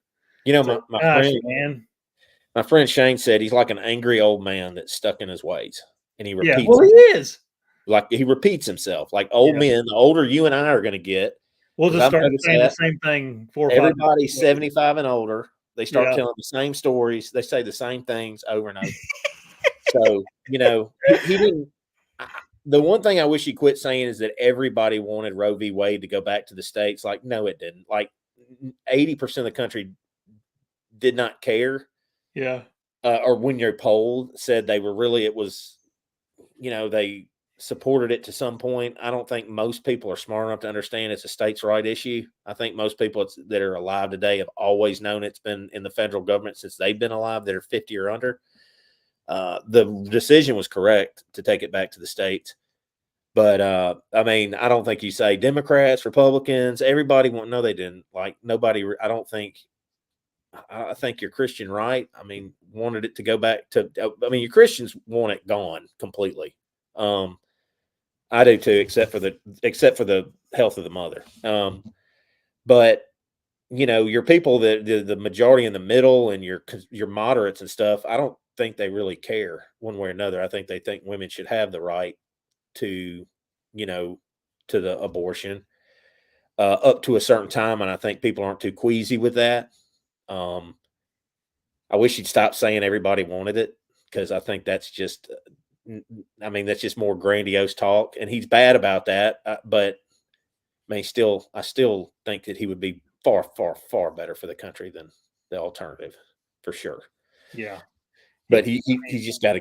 My friend Shane said he's like an angry old man that's stuck in his ways, and he repeats. Yeah, well, he is. Like he repeats himself, like old men. The older you and I are going to get, we'll just start saying the same thing. Everybody's 75 and older. They start telling the same stories. They say the same things over and over. So he didn't. The one thing I wish he quit saying is that everybody wanted Roe v. Wade to go back to the states. Like, no, it didn't. Like 80% of the country did not care. Yeah. Or when your poll said they were really, it was, they supported it to some point. I don't think most people are smart enough to understand it's a states' right issue. I think most people that are alive today have always known it's been in the federal government since they've been alive that are 50 or under. The decision was correct to take it back to the states. But, I mean, I don't think you say Democrats, Republicans, everybody no, they didn't. Like, nobody, I think your Christian right, I mean, wanted it to go back to, your Christians want it gone completely. I do too, except for the health of the mother. But your people, the majority in the middle and your moderates and stuff, I don't think they really care one way or another. I think they think women should have the right to, to the abortion up to a certain time. And I think people aren't too queasy with that. I wish you'd stop saying everybody wanted it, because I think that's just I mean, that's just more grandiose talk, and he's bad about that. But I mean, I still think that he would be far, far, far better for the country than the alternative, for sure. Yeah, But he's got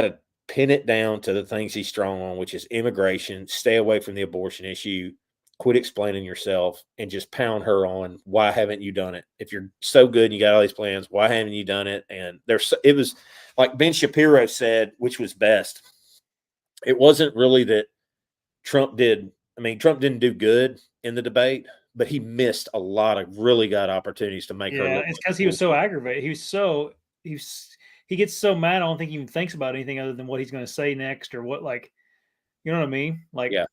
to pin it down to the things he's strong on, which is immigration. Stay away from the abortion issue. Quit explaining yourself and just pound her on why haven't you done it? If you're so good and you got all these plans, why haven't you done it? And it was like Ben Shapiro said, which was best. It wasn't really that Trump did. I mean, Trump didn't do good in the debate, but he missed a lot of really good opportunities to make her look. It's because he was so aggravated. He gets so mad. I don't think he even thinks about anything other than what he's going to say next or what, like, you know what I mean? Like, yeah.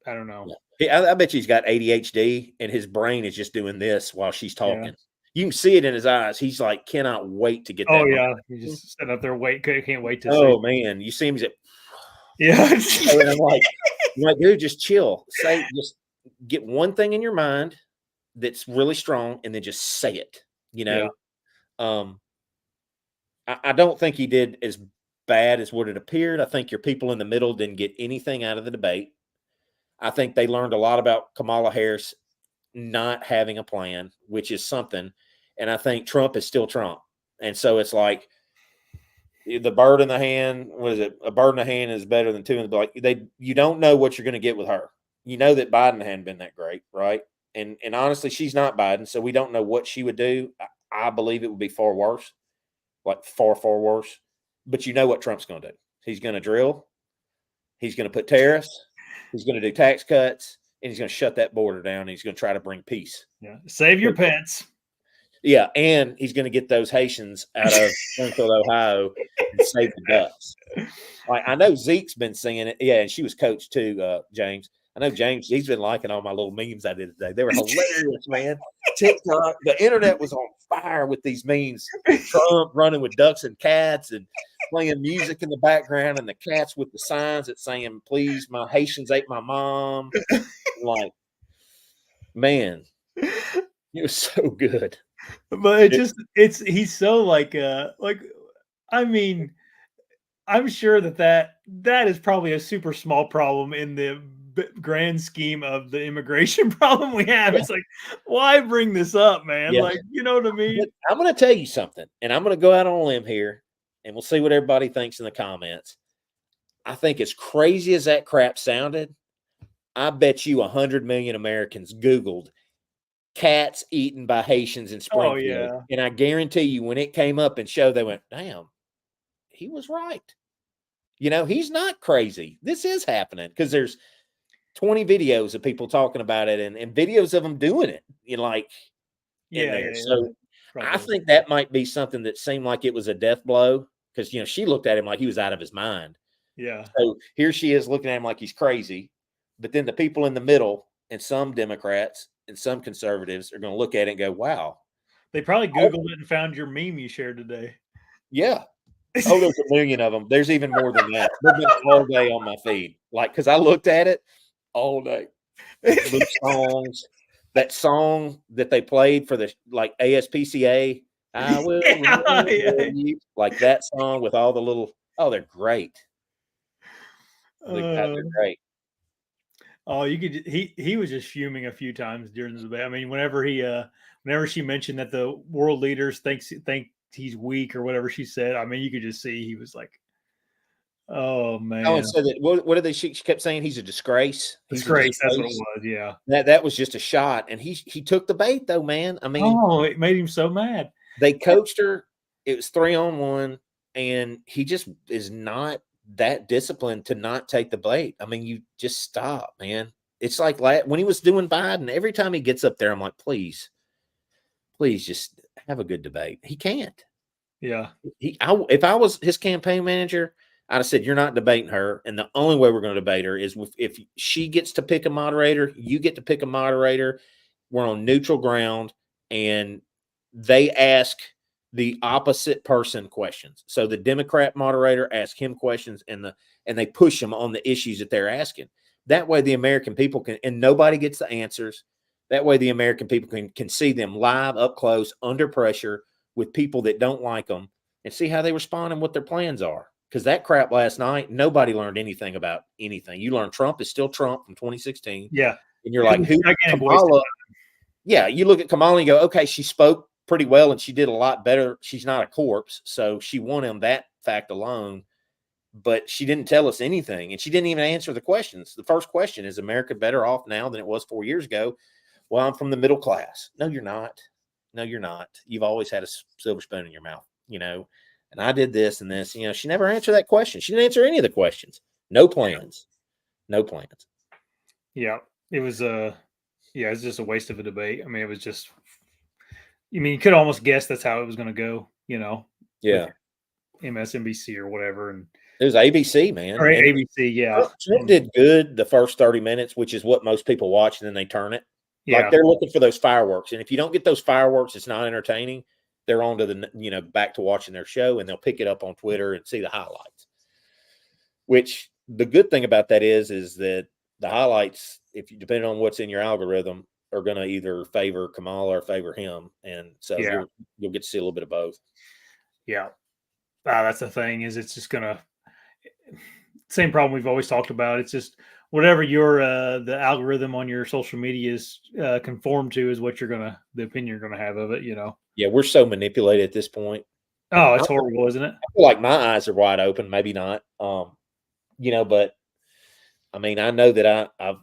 I don't know. I bet you he's got ADHD and his brain is just doing this while she's talking. Yeah. You can see it in his eyes. He's like, cannot wait to get that. Oh, yeah. He's just sitting up there, can't wait to see. Oh, man. You see him. Yeah. And I'm like, dude, just chill. Just get one thing in your mind that's really strong and then just say it, you know? Yeah. I don't think he did as bad as what it appeared. I think your people in the middle didn't get anything out of the debate. I think they learned a lot about Kamala Harris not having a plan, which is something. And I think Trump is still Trump. And so it's like the bird in the hand, what is it? A bird in the hand is better than two in the like. You don't know what you're going to get with her. You know that Biden hadn't been that great, right? And honestly, she's not Biden, so we don't know what she would do. I believe it would be far worse, like far, far worse. But you know what Trump's going to do. He's going to drill. He's going to put tariffs. He's going to do tax cuts, and he's going to shut that border down. And he's going to try to bring peace. Yeah, save your pets. Yeah, and he's going to get those Haitians out of Springfield, Ohio, and save the ducks. Like, I know Zeke's been singing it. Yeah, and she was coached too, James. I know James, he's been liking all my little memes I did today. They were hilarious, man. TikTok, the internet was on fire with these memes. Trump running with ducks and cats and playing music in the background, and the cats with the signs that saying, please, my Haitians ate my mom. Like, man, it was so good. But he's so like, I mean, I'm sure that is probably a super small problem in the grand scheme of the immigration problem we have. It's like, why bring this up, man? Yeah. Like, you know what I mean? I'm going to tell you something, and I'm going to go out on a limb here, and we'll see what everybody thinks in the comments. I think as crazy as that crap sounded, I bet you 100 million Americans Googled cats eaten by Haitians in Springfield. Oh, yeah. And I guarantee you when it came up and showed, they went, damn, he was right. You know, he's not crazy. This is happening because there's 20 videos of people talking about it and videos of them doing it. You know, like, So I think that might be something that seemed like it was a death blow because, you know, she looked at him like he was out of his mind. Yeah. So here she is looking at him like he's crazy. But then the people in the middle and some Democrats and some conservatives are going to look at it and go, wow. They probably Googled it and found your meme you shared today. Yeah. Oh, there's a million of them. There's even more than that. They've been all day on my feed. Like, because I looked at it all day. The songs, that song that they played for the, like, ASPCA, I will you. Like that song with all the little, they're great. They're great. Oh, you could. He was just fuming a few times during the debate. I mean, whenever she mentioned that the world leaders think he's weak or whatever she said, I mean, you could just see he was like, "Oh man." Oh, and so that what did they? She kept saying he's a disgrace. Disgrace. That's what it was. Yeah. That was just a shot, and he took the bait though, man. I mean, it made him so mad. They coached her. It was 3-on-1, and he just is not that disciplined to not take the bait. I mean, you just stop, man. It's like when he was doing Biden, every time he gets up there, I'm like, please just have a good debate. He can't. Yeah. If I was his campaign manager, I'd have said, you're not debating her. And the only way we're going to debate her is if she gets to pick a moderator, you get to pick a moderator. We're on neutral ground, and they ask the opposite person questions. So the Democrat moderator asks him questions, and they push him on the issues that they're asking. That way the American people can, and nobody gets the answers. That way the American people can see them live, up close, under pressure with people that don't like them, and see how they respond and what their plans are. because that crap last night, nobody learned anything about anything. You learn Trump is still Trump from 2016. Yeah. And you're like, who? Kamala. Yeah. You look at Kamala and you go, okay, she spoke pretty well and she did a lot better. She's not a corpse. So she won on that fact alone. But she didn't tell us anything. And she didn't even answer the questions. The first question is America better off now than it was 4 years ago? Well, I'm from the middle class. No, you're not. No, you're not. You've always had a silver spoon in your mouth, and I did this and this. She never answered that question. She didn't answer any of the questions. No plans. No plans. Yeah. It was it's just a waste of a debate. I mean, it was just, you could almost guess that's how it was going to go, Yeah. MSNBC or whatever. And it was ABC, man. Or ABC, yeah. Trump did good the first 30 minutes, which is what most people watch, and then they turn it. Yeah. Like they're looking for those fireworks. And if you don't get those fireworks, it's not entertaining. They're on to the, back to watching their show, and they'll pick it up on Twitter and see the highlights. Which the good thing about that is that the highlights, if you depending on what's in your algorithm, are going to either favor Kamala or favor him. And so you'll get to see a little bit of both. Yeah. That's the thing is it's just going to, same problem we've always talked about. It's just whatever your the algorithm on your social media is conformed to is what the opinion you're going to have of it, Yeah, we're so manipulated at this point. Oh, it's horrible, isn't it? I feel like my eyes are wide open, maybe not. But I mean, I know that I've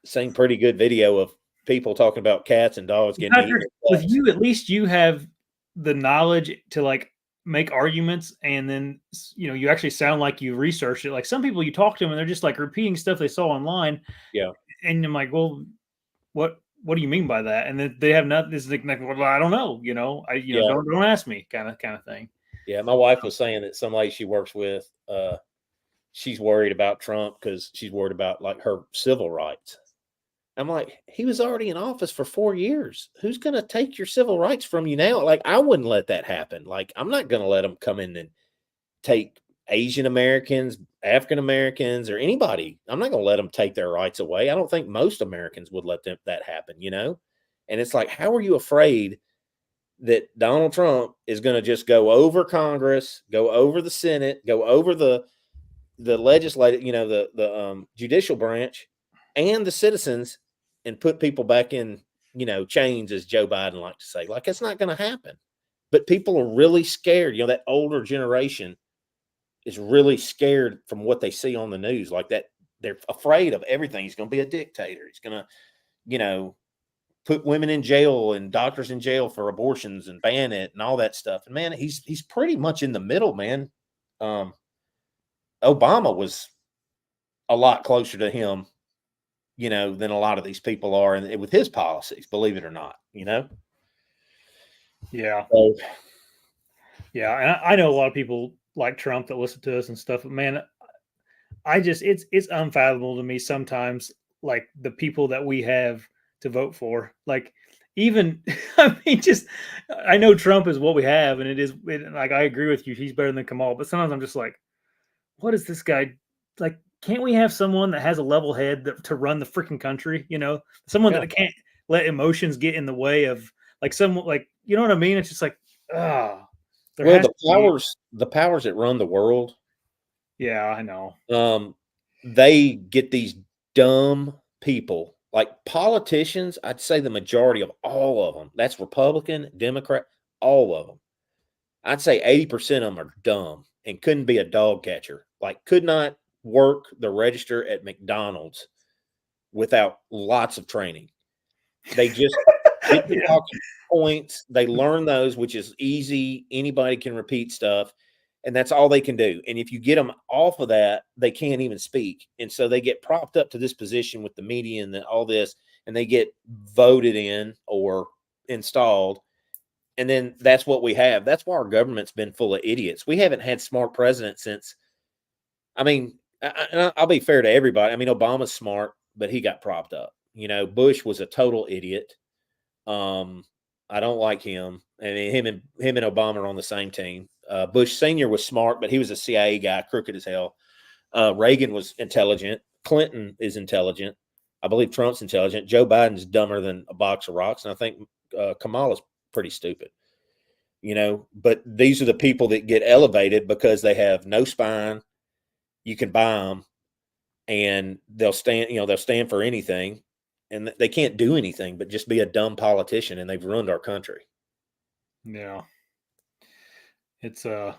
seen pretty good video of people talking about cats and dogs getting eaten. With you, at least you have the knowledge to make arguments, and then you actually sound like you researched it. Like some people you talk to them and they're just repeating stuff they saw online. Yeah. And I'm like, well, what do you mean by that? And then they have nothing. This is well, I don't know. Don't ask me, kind of thing. Yeah, my wife was saying that some lady she works with, she's worried about Trump because she's worried about her civil rights. I'm like, he was already in office for 4 years. Who's going to take your civil rights from you now? I wouldn't let that happen. I'm not going to let them come in and take Asian Americans, African Americans, or anybody. I'm not going to let them take their rights away. I don't think most Americans would let that happen, And it's like, how are you afraid that Donald Trump is going to just go over Congress, go over the Senate, go over the legislative, the judicial branch and the citizens and put people back in, chains, as Joe Biden liked to say? It's not going to happen. But people are really scared. That older generation is really scared from what they see on the news. That they're afraid of everything. He's going to be a dictator. He's going to, put women in jail and doctors in jail for abortions and ban it and all that stuff. And man, he's pretty much in the middle, man. Obama was a lot closer to him, than a lot of these people are, and with his policies, believe it or not, Yeah. So, yeah. And I know a lot of people like Trump that listen to us and stuff, but man, it's unfathomable to me sometimes, the people that we have to vote for, even, I know Trump is what we have, and I agree with you. He's better than Kamal, but sometimes I'm just like, what is this guy can't we have someone that has a level head to run the freaking country? Someone that can't let emotions get in the way of someone you know what I mean? It's just the powers that run the world. Yeah, I know. They get these dumb people, politicians. I'd say the majority of all of them. That's Republican, Democrat, all of them. I'd say 80% of them are dumb and couldn't be a dog catcher. Could not work the register at McDonald's without lots of training. They just get the talking points. They learn those, which is easy. Anybody can repeat stuff, and that's all they can do. And if you get them off of that, they can't even speak. And so they get propped up to this position with the media and all this, and they get voted in or installed. And then that's what we have. That's why our government's been full of idiots. We haven't had smart presidents since, I'll be fair to everybody. Obama's smart, but he got propped up. Bush was a total idiot. I don't like him. Him and Obama are on the same team. Bush Sr. was smart, but he was a CIA guy, crooked as hell. Reagan was intelligent. Clinton is intelligent. I believe Trump's intelligent. Joe Biden's dumber than a box of rocks. And I think Kamala's pretty stupid. but these are the people that get elevated because they have no spine. You can buy them and they'll stand for anything, and they can't do anything but just be a dumb politician, and they've ruined our country. Yeah. It's a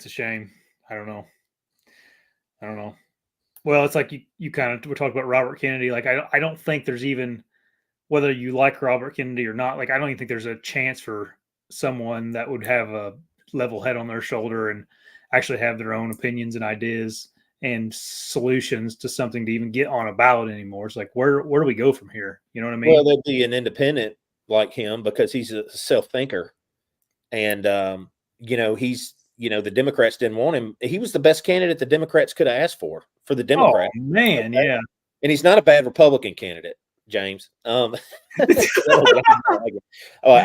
shame. I don't know. Well, it's like you kind of we're talking about Robert Kennedy. Like I don't think there's even, whether you like Robert Kennedy or not, like I don't even think there's a chance for someone that would have a level head on their shoulder and actually have their own opinions and ideas and solutions to something to even get on a ballot anymore. It's like where do we go from here? You know what I mean? Well, there'd be an independent like him because he's a self-thinker, and he's the Democrats didn't want him. He was the best candidate the Democrats could have asked for the Democrats. Oh man, okay? Yeah. And he's not a bad Republican candidate, James. I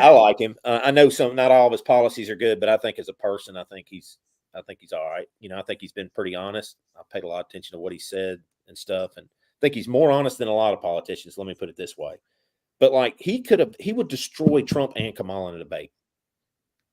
like him. I know not all of his policies are good, but I think as a person, I think he's all right. I think he's been pretty honest. I paid a lot of attention to what he said and stuff, and I think he's more honest than a lot of politicians. Let me put it this way. But like he would destroy Trump and Kamala in a debate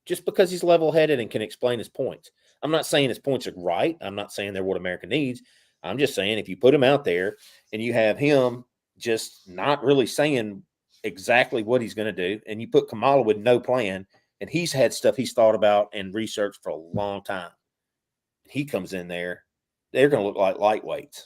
just because he's level-headed and can explain his points. I'm not saying his points are right. I'm not saying they're what America needs. I'm just saying if you put him out there and you have him just not really saying exactly what he's going to do, and you put Kamala with no plan, and he's had stuff he's thought about and researched for a long time. He comes in there, they're going to look like lightweights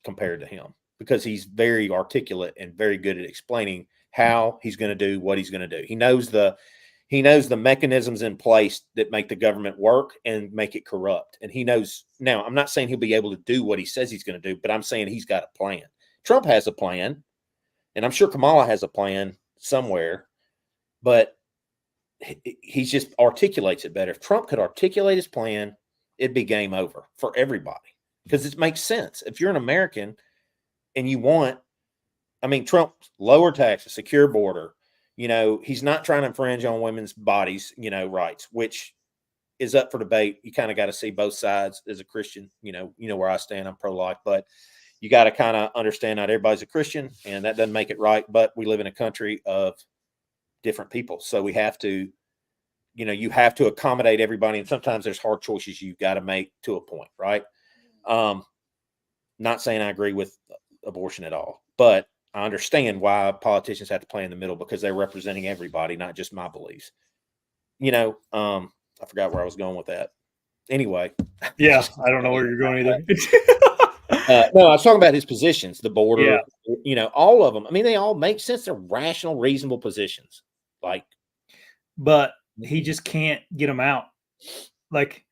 compared to him because he's very articulate and very good at explaining how he's going to do what he's going to do. He knows the mechanisms in place that make the government work and make it corrupt. And he knows now, I'm not saying he'll be able to do what he says he's going to do, but I'm saying he's got a plan. Trump has a plan, and I'm sure Kamala has a plan somewhere, but he just articulates it better. If Trump could articulate his plan, it'd be game over for everybody because it makes sense. If you're an American and you want, Trump, lower taxes, secure border, he's not trying to infringe on women's bodies, rights, which is up for debate. You kind of got to see both sides as a Christian, where I stand. I'm pro-life, but you got to kind of understand not everybody's a Christian, and that doesn't make it right. But we live in a country of different people. So we have to, you have to accommodate everybody. And sometimes there's hard choices you've got to make to a point, right? Not saying I agree with abortion at all, but I understand why politicians have to play in the middle because they're representing everybody, not just my beliefs. I forgot where I was going with that. Anyway. Yeah, I don't know where you're going either. No, I was talking about his positions, the border, all of them. They all make sense. They're rational, reasonable positions. But he just can't get them out. Like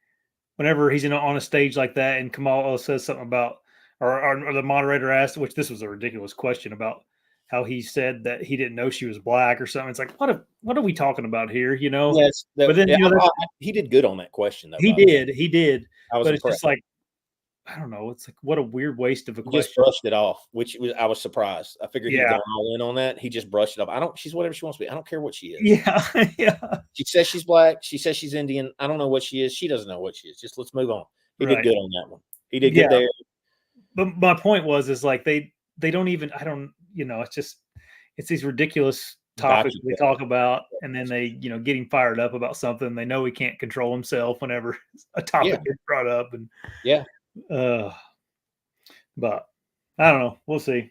whenever he's on a stage like that and Kamala says something about, or the moderator asked, which this was a ridiculous question about how he said that he didn't know she was black or something. It's like, what are we talking about here? Yes, but then he did good on that question though. He did. I was but impressed. It's just like, I don't know. It's like, what a weird waste of a question. Just brushed it off, I was surprised. I figured he'd go all in on that. He just brushed it off. She's whatever she wants to be. I don't care what she is. Yeah. Yeah. She says she's black. She says she's Indian. I don't know what she is. She doesn't know what she is. Just let's move on. He did good on that one. He did good there. But my point is like, they don't even, it's these ridiculous topics we talk about, and then they, getting fired up about something. They know he can't control himself whenever a topic is brought up. And but I don't know. We'll see.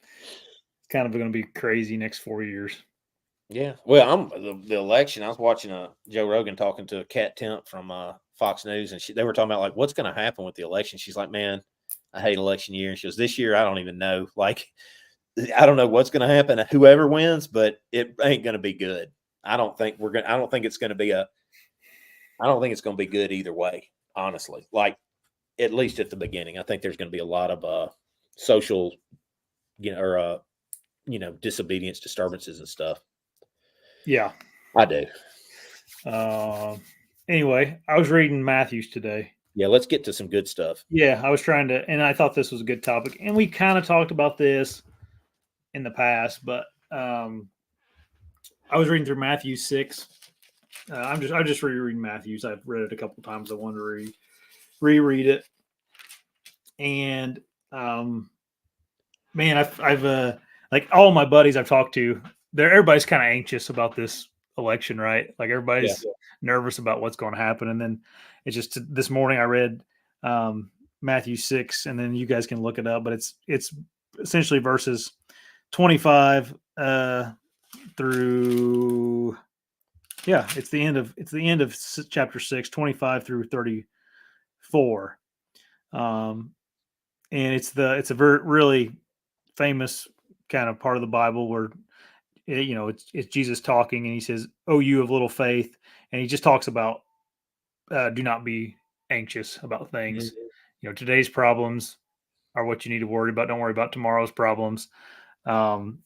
It's kind of going to be crazy next 4 years. Yeah. Well, the election. I was watching Joe Rogan talking to Kat Temp from Fox News, and they were talking about like what's going to happen with the election. She's like, "Man, I hate election year." And she goes, "This year, I don't even know. Like, I don't know what's going to happen. Whoever wins, but it ain't going to be good. I don't think it's going to be good either way. Honestly, like." At least at the beginning, I think there's going to be a lot of social, disobedience, disturbances and stuff. Yeah, I do. Anyway, I was reading Matthews today. Yeah, let's get to some good stuff. Yeah, I was trying to, and I thought this was a good topic, and we kind of talked about this in the past, but I was reading through Matthew 6. I'm just rereading Matthews. I've read it a couple times. I wanted to reread it, and man, I've like all my buddies I've talked to, everybody's kind of anxious about this election, right? Like everybody's nervous about what's going to happen. And then it's just this morning I read Matthew 6, and then you guys can look it up, but it's essentially verses 25 through it's the end of chapter 6, 25 through 34. And it's a very really famous kind of part of the Bible where it's Jesus talking, and he says, "Oh, you of little faith," and he just talks about do not be anxious about things. Mm-hmm. Today's problems are what you need to worry about. Don't worry about tomorrow's problems. And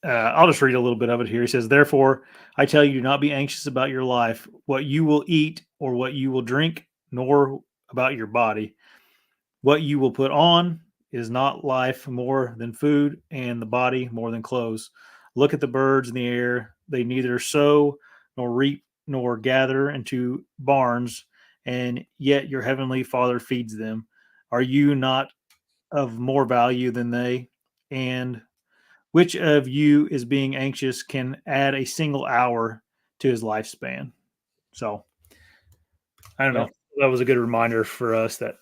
I'll just read a little bit of it here. He says, "Therefore, I tell you, do not be anxious about your life, what you will eat or what you will drink, nor about your body, what you will put on. Is not life more than food, and the body more than clothes? Look at the birds in the air. They neither sow nor reap nor gather into barns, and yet your heavenly Father feeds them. Are you not of more value than they? And which of you is being anxious can add a single hour to his lifespan?" So I don't know. That was a good reminder for us that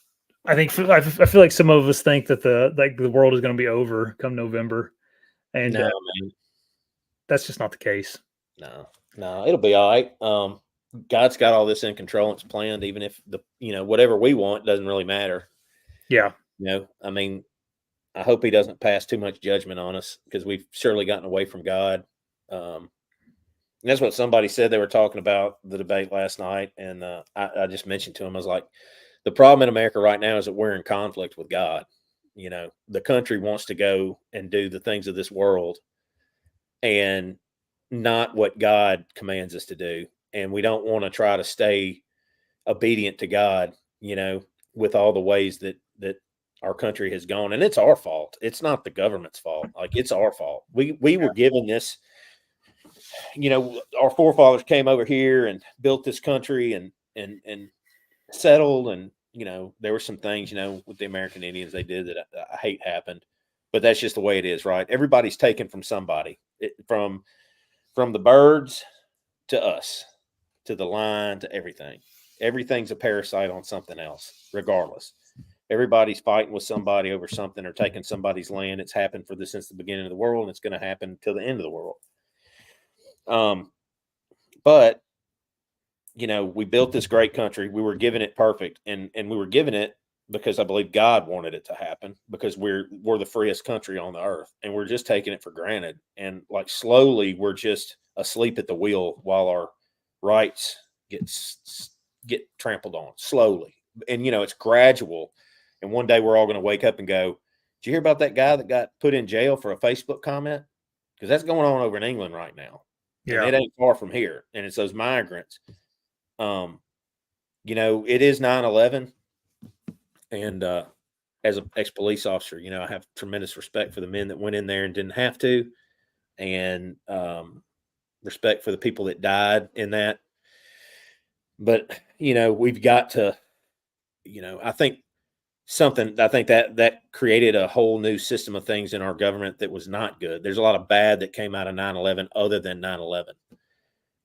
I feel like some of us think that the world is going to be over come November, and that's just not the case. No, it'll be all right. God's got all this in control. It's planned, even if whatever we want doesn't really matter. Yeah. I mean, I hope he doesn't pass too much judgment on us, because we've surely gotten away from God. And that's what somebody said. They were talking about the debate last night, and I just mentioned to him, I was like, the problem in America right now is that we're in conflict with God. The country wants to go and do the things of this world and not what God commands us to do. And we don't want to try to stay obedient to God, with all the ways that our country has gone. And it's our fault. It's not the government's fault. Like, it's our fault. We were given this, our forefathers came over here and built this country and settled. And, there were some things, with the American Indians they did that I hate happened, but that's just the way it is, right? Everybody's taken from somebody, from the birds to us, to the line, to everything. Everything's a parasite on something else, regardless. Everybody's fighting with somebody over something or taking somebody's land. It's happened since the beginning of the world, and it's going to happen till the end of the world. But we built this great country. We were given it perfect, and we were given it because I believe God wanted it to happen, because we're the freest country on the earth, and we're just taking it for granted. And like, slowly we're just asleep at the wheel while our rights get trampled on slowly. And it's gradual. And one day we're all going to wake up and go, "Did you hear about that guy that got put in jail for a Facebook comment?" Because that's going on over in England right now. Yeah. And it ain't far from here. And it's those migrants. It is 9/11. And as an ex-police officer, I have tremendous respect for the men that went in there and didn't have to, and respect for the people that died in that. But, we've got to, I think that created a whole new system of things in our government that was not good. There's a lot of bad that came out of 9/11 other than 9/11.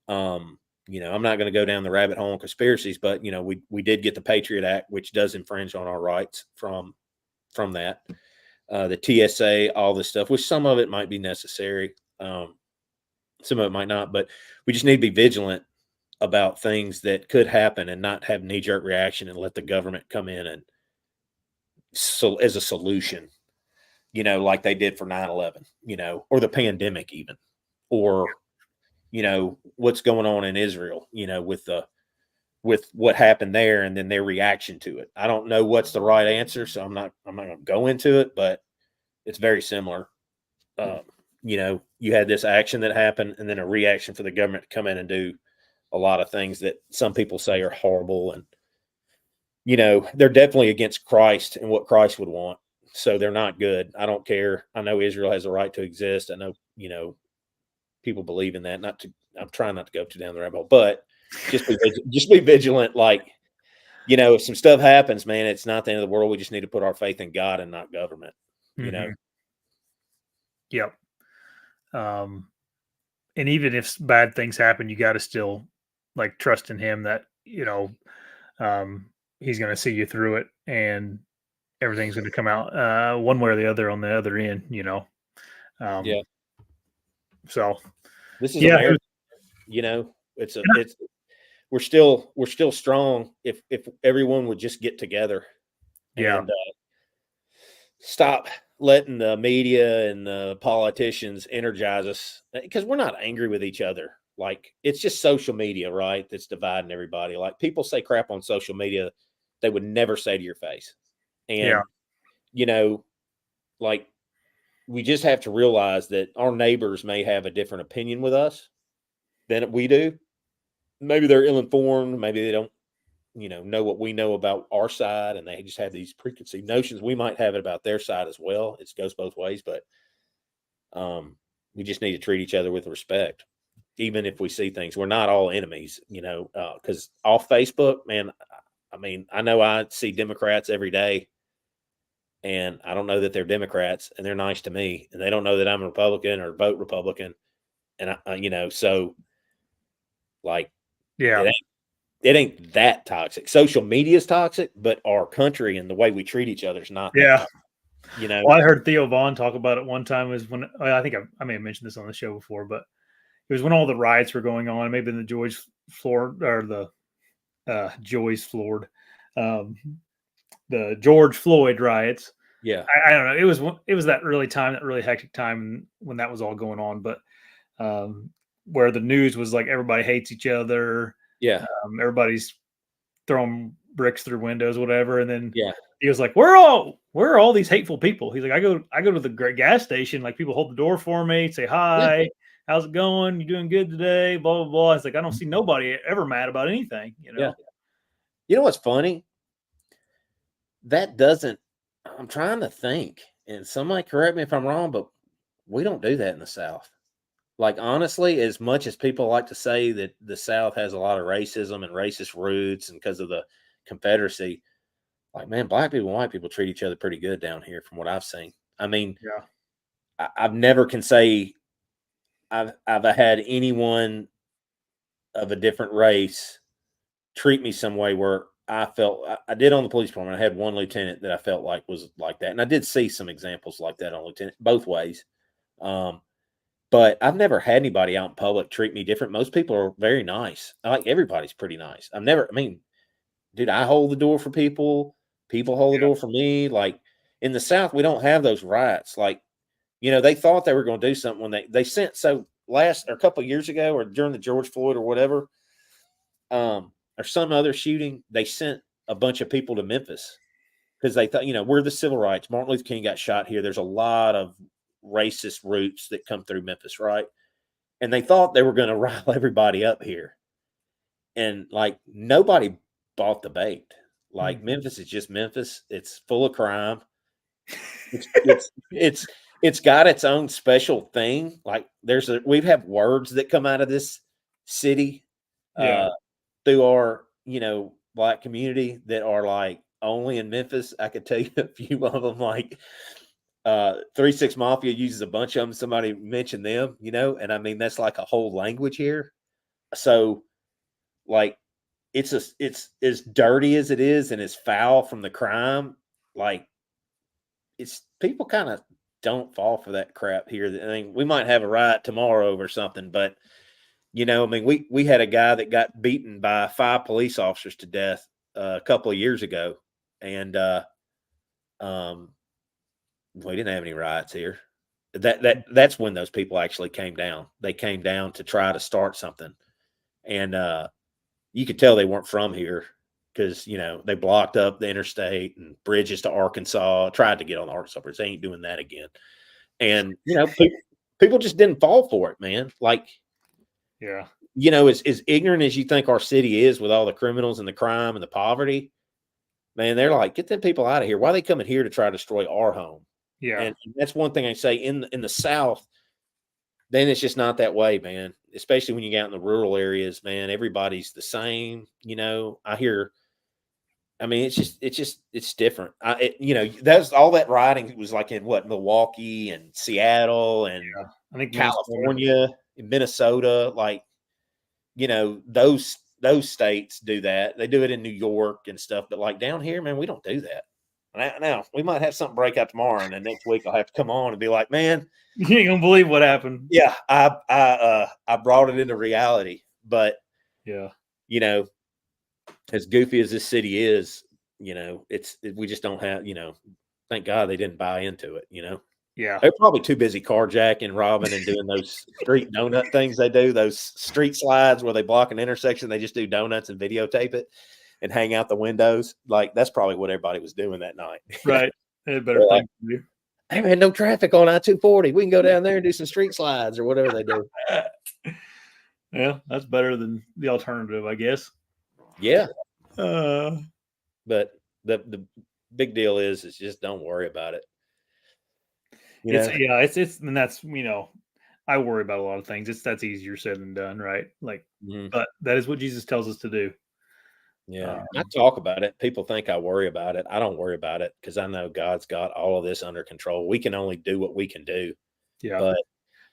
I'm not going to go down the rabbit hole on conspiracies, but, we did get the Patriot Act, which does infringe on our rights from that. The TSA, all this stuff, which some of it might be necessary. Some of it might not, but we just need to be vigilant about things that could happen and not have knee-jerk reaction and let the government come in and as a solution, like they did for 9/11, or the pandemic even, or, what's going on in Israel, with what happened there and then their reaction to it. I don't know what's the right answer, so I'm not going to go into it, but it's very similar. You had this action that happened and then a reaction for the government to come in and do a lot of things that some people say are horrible. And, they're definitely against Christ and what Christ would want. So they're not good. I don't care. I know Israel has a right to exist. I know, people believe in that. I'm trying not to go too down the rabbit hole, but just be vigilant. Like, if some stuff happens, man, it's not the end of the world. We just need to put our faith in God and not government, Yep. and even if bad things happen, you got to still like trust in him that, he's going to see you through it and everything's going to come out one way or the other on the other end, Yeah. So This is yeah, America. We're still strong if everyone would just get together and stop letting the media and the politicians energize us, because we're not angry with each other. Like, it's just social media, right? That's dividing everybody. Like, people say crap on social media they would never say to your face. And, like, we just have to realize that our neighbors may have a different opinion with us than we do. Maybe they're ill-informed. Maybe they don't, know what we know about our side, and they just have these preconceived notions. We might have it about their side as well. It goes both ways, but we just need to treat each other with respect, even if we see things. We're not all enemies, because off Facebook, man, I mean, I know I see Democrats every day, and I don't know that they're Democrats, and they're nice to me, and they don't know that I'm a Republican or vote Republican, and so like, yeah, it ain't that toxic. Social media is toxic, but our country and the way we treat each other is not that toxic, Well, I heard Theo Vaughn talk about it one time. Was when I think I may have mentioned this on the show before, but it was when all the riots were going on. Maybe in the Joyce Floyd or the Joyce Floyd, the George Floyd riots. Yeah, I don't know. It was that really hectic time when that was all going on. But where the news was like everybody hates each other. Yeah. Everybody's throwing bricks through windows, whatever. And then he was like, where are all these hateful people? He's like, I go to the gas station, like people hold the door for me, say hi, how's it going? You doing good today? Blah, blah, blah. It's like, I don't see nobody ever mad about anything, Yeah. You know what's funny? I'm trying to think, and somebody correct me if I'm wrong, but we don't do that in the South. Like, honestly, as much as people like to say that the South has a lot of racism and racist roots and because of the Confederacy, like, man, black people and white people treat each other pretty good down here from what I've seen. I mean, I've never can say I've had anyone of a different race treat me some way where I felt I did on the police department. I had one lieutenant that I felt like was like that. And I did see some examples like that on lieutenant both ways. But I've never had anybody out in public treat me different. Most people are very nice. I like everybody's pretty nice. Dude, I hold the door for people. People hold the door for me. Like, in the South, we don't have those riots. Like, they thought they were going to do something when they sent, so a couple of years ago or during the George Floyd or whatever, or some other shooting, they sent a bunch of people to Memphis because they thought, we're the civil rights. Martin Luther King got shot here. There's a lot of racist roots that come through Memphis, right? And they thought they were going to rile everybody up here. And like, nobody bought the bait. Like, Memphis is just Memphis. It's full of crime. It's got its own special thing. Like, we've had words that come out of this city through our, black community that are like only in Memphis. I could tell you a few of them, like 3-6 Mafia uses a bunch of them. Somebody mentioned them, and I mean, that's like a whole language here. So like, it's as dirty as it is and as foul from the crime. Like, it's people kind of don't fall for that crap here. I mean, we might have a riot tomorrow over something, but I mean, we had a guy that got beaten by 5 police officers to death a couple of years ago, and we didn't have any riots here. That's when those people actually came down. They came down to try to start something, and you could tell they weren't from here because they blocked up the interstate and bridges to Arkansas. Tried to get on the Arkansas bridge. They ain't doing that again. And people just didn't fall for it, man. Like, as ignorant as you think our city is with all the criminals and the crime and the poverty, man, they're like, get them people out of here. Why are they coming here to try to destroy our home? Yeah. And that's one thing I say in the South, then it's just not that way, man. Especially when you get out in the rural areas, man, everybody's the same. I mean, it's different. That's all that riding was like in Milwaukee and Seattle and I think California. in Minnesota, like, you know, those states do that. They do it in New York and stuff. But like down here, man, we don't do that. Now we might have something break out tomorrow, and then next week I'll have to come on and be like, man, you ain't gonna believe what happened. Yeah, I brought it into reality. But yeah, you know, as goofy as this city is, you know, we just don't have, you know, thank God they didn't buy into it, you know. Yeah. They're probably too busy carjacking, robbing, and doing those street donut things they do, those street slides where they block an intersection. They just do donuts and videotape it and hang out the windows. Like, that's probably what everybody was doing that night. Right. They had better things to do. Hey, man, no traffic on I-240. We can go down there and do some street slides or whatever they do. Yeah, that's better than the alternative, I guess. Yeah. But the big deal is just don't worry about it. You know? And that's, you know, I worry about a lot of things. That's easier said than done, right? Like, but that is what Jesus tells us to do. Yeah, I talk about it. People think I worry about it. I don't worry about it because I know God's got all of this under control. We can only do what we can do. Yeah, but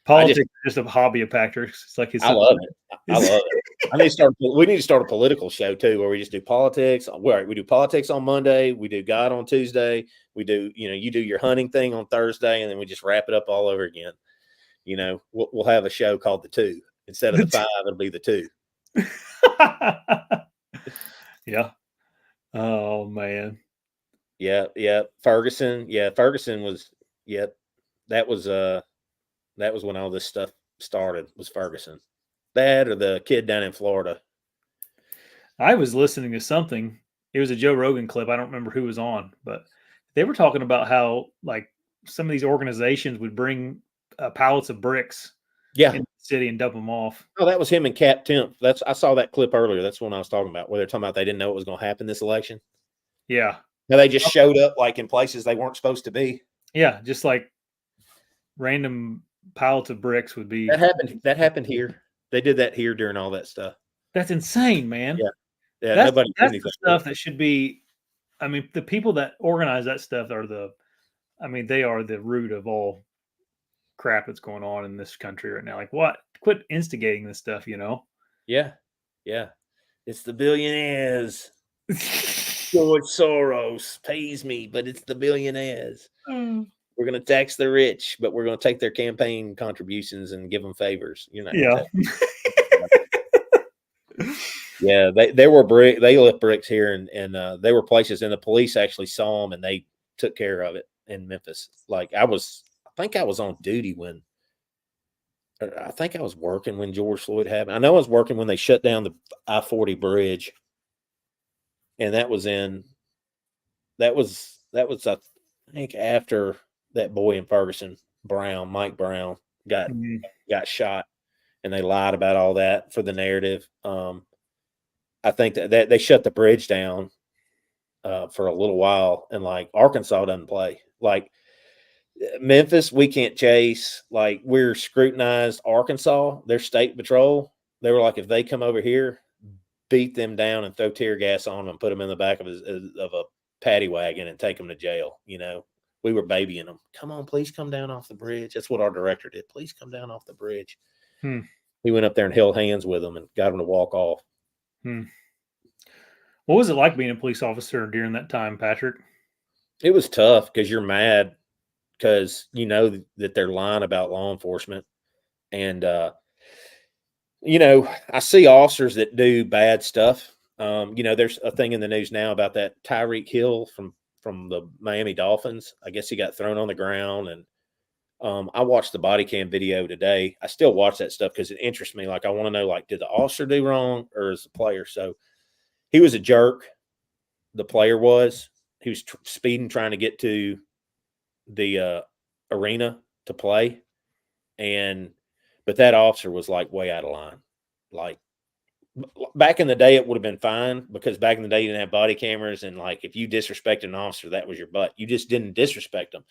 politics is just a hobby of Patrick's. It's like I love it. I love it. We need to start a political show too, where we just do politics. We do politics on Monday. We do God on Tuesday. We do, you know, you do your hunting thing on Thursday, and then we just wrap it up all over again. You know, we'll have a show called The Two instead of the Five. It'll be The Two. Yeah. Oh man. Yeah. Ferguson. Yeah, Ferguson was. Yeah, that was when all this stuff started. Was Ferguson. That or the kid down in Florida. I was listening to something. It was a Joe Rogan clip. I don't remember who was on, but they were talking about how like some of these organizations would bring pallets of bricks in the city and dump them off. Oh, that was him and Cap Temp. I saw that clip earlier. That's what I was talking about, where they're talking about they didn't know what was going to happen this election. Yeah. Now they just showed up like in places they weren't supposed to be. Yeah, just like random pallets of bricks would be. That happened here. They did that here during all that stuff. That's insane, man. Yeah. That's the stuff that should be. I mean, the people that organize that stuff are they are the root of all crap that's going on in this country right now. Like, what? Quit instigating this stuff, you know? Yeah. It's the billionaires. George Soros pays me, but it's the billionaires. We're going to tax the rich, but we're going to take their campaign contributions and give them favors. You know. Yeah. Yeah, they left bricks here, and there were places, and the police actually saw them, and they took care of it in Memphis. Like I think I was on duty I think I was working when George Floyd happened. I know I was working when they shut down the I-40 bridge, and that was I think after that boy in Ferguson, Mike Brown got shot, and they lied about all that for the narrative. I think that they shut the bridge down for a little while, and like Arkansas doesn't play. Like Memphis, we can't chase. Like we're scrutinized. Arkansas, their state patrol, they were like, if they come over here, beat them down and throw tear gas on them, put them in the back of a paddy wagon and take them to jail. You know, we were babying them. Come on, please come down off the bridge. That's what our director did. Please come down off the bridge. He went up there and held hands with them and got them to walk off. What was it like being a police officer during that time, Patrick? It was tough because you're mad because you know that they're lying about law enforcement. And, you know, I see officers that do bad stuff. You know, there's a thing in the news now about that Tyreek Hill from the Miami Dolphins. I guess he got thrown on the ground. And I watched the body cam video today. I still watch that stuff because it interests me. Like, I want to know, like, did the officer do wrong or is the player? So he was a jerk. The player was. He was speeding, trying to get to the arena to play. But that officer was like way out of line. Like back in the day, it would have been fine because back in the day, you didn't have body cameras. And like, if you disrespected an officer, that was your butt. You just didn't disrespect them.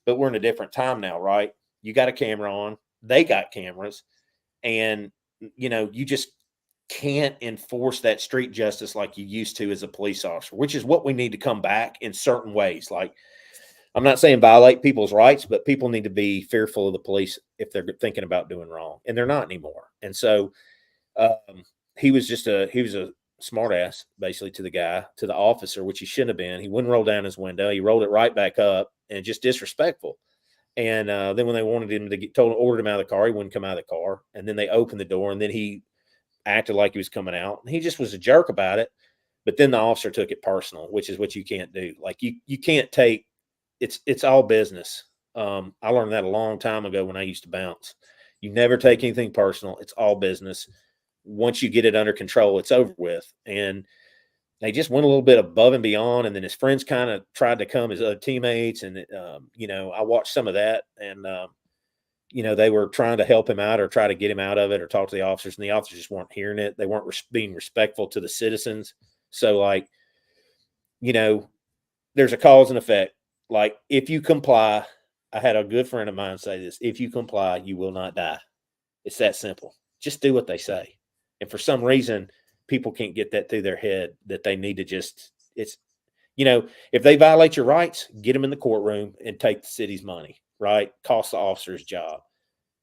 But we're in a different time now, right? You got a camera on. They got cameras. And, you know, you just can't enforce that street justice like you used to as a police officer, which is what we need to come back in certain ways. Like I'm not saying violate people's rights, but people need to be fearful of the police if they're thinking about doing wrong, and they're not anymore. And so he was a smart ass basically to the officer, which he shouldn't have been. He wouldn't roll down his window. He rolled it right back up, and just disrespectful. And then when they wanted him to ordered him out of the car, he wouldn't come out of the car. And then they opened the door, and then he acted like he was coming out. And he just was a jerk about it. But then the officer took it personal, which is what you can't do. Like you can't take it's all business. I learned that a long time ago when I used to bounce. You never take anything personal. It's all business. Once you get it under control, it's over with. And they just went a little bit above and beyond. And then his friends kind of tried to come, his other teammates. And, I watched some of that. And, they were trying to help him out or try to get him out of it or talk to the officers. And the officers just weren't hearing it. They weren't being respectful to the citizens. So, there's a cause and effect. Like, if you comply, I had a good friend of mine say this: if you comply, you will not die. It's that simple. Just do what they say. And for some reason, people can't get that through their head that they need to if they violate your rights, get them in the courtroom and take the city's money, right? Cost the officer's job.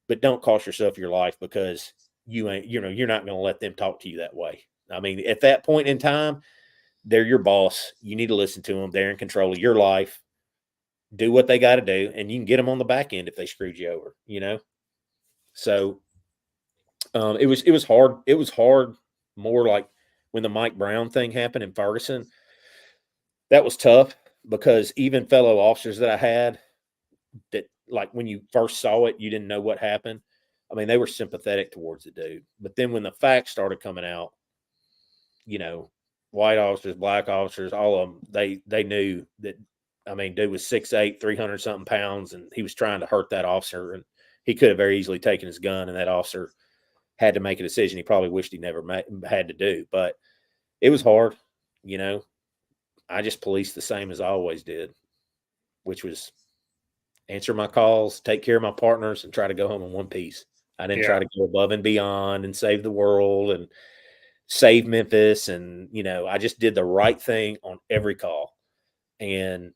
But don't cost yourself your life because you're not going to let them talk to you that way. I mean, at that point in time, they're your boss. You need to listen to them. They're in control of your life. Do what they got to do, and you can get them on the back end if they screwed you over, So it was hard. It was hard more like when the Mike Brown thing happened in Ferguson. That was tough because even fellow officers that I had that, like, when you first saw it, you didn't know what happened. I mean, they were sympathetic towards the dude. But then when the facts started coming out, white officers, black officers, all of them, they knew that, I mean, dude was 6'8", 300-something pounds, and he was trying to hurt that officer. And he could have very easily taken his gun, and that officer had to make a decision he probably wished he never had to do. But it was hard, I just policed the same as I always did, which was answer my calls, take care of my partners, and try to go home in one piece. I didn't try to go above and beyond and save the world and save Memphis. And, I just did the right thing on every call and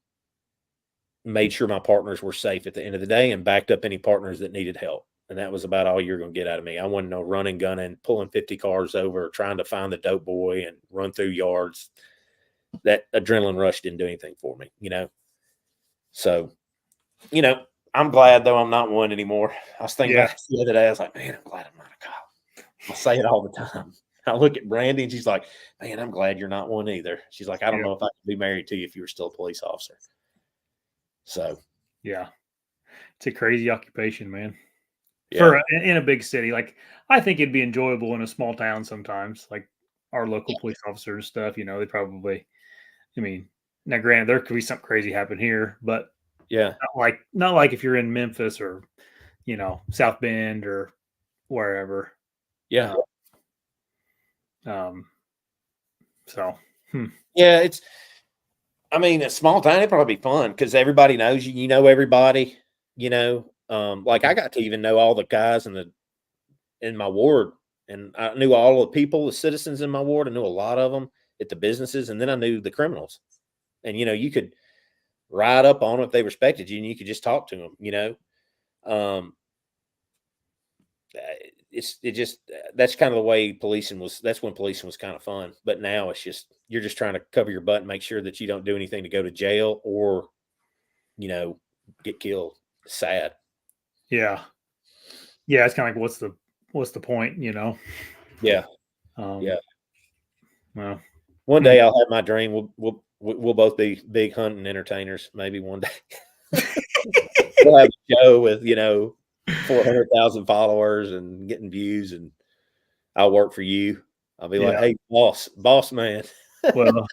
made sure my partners were safe at the end of the day and backed up any partners that needed help. And that was about all you're going to get out of me. I wasn't no running, gunning, pulling 50 cars over, trying to find the dope boy and run through yards. That adrenaline rush didn't do anything for me, So, I'm glad, though, I'm not one anymore. I was thinking about this the other day. I was like, man, I'm glad I'm not a cop. I say it all the time. I look at Brandy, and she's like, man, I'm glad you're not one either. She's like, I don't know if I could be married to you if you were still a police officer. So, yeah, it's a crazy occupation, man. Yeah. In a big city, like, I think it'd be enjoyable in a small town sometimes. Like our local police officers and stuff, they probably. I mean, now granted, there could be something crazy happen here, but not like if you're in Memphis or South Bend or wherever. Yeah. So. Yeah, it's. I mean, a small town, it'd probably be fun because everybody knows you. You know everybody. Like I got to even know all the guys in my ward, and I knew all the people, the citizens in my ward. I knew a lot of them at the businesses, and then I knew the criminals. And you could ride up on them if they respected you, and you could just talk to them. That's kind of the way policing was. That's when policing was kind of fun. But now it's just you're just trying to cover your butt and make sure that you don't do anything to go to jail or, get killed. Sad. Yeah. Yeah, it's kind of like what's the point, Yeah. Yeah. Well, one day I'll have my dream. We'll both be big hunting entertainers. Maybe one day we'll have a show with 400,000 followers and getting views, and I'll work for you. I'll be like, hey, boss man. Well,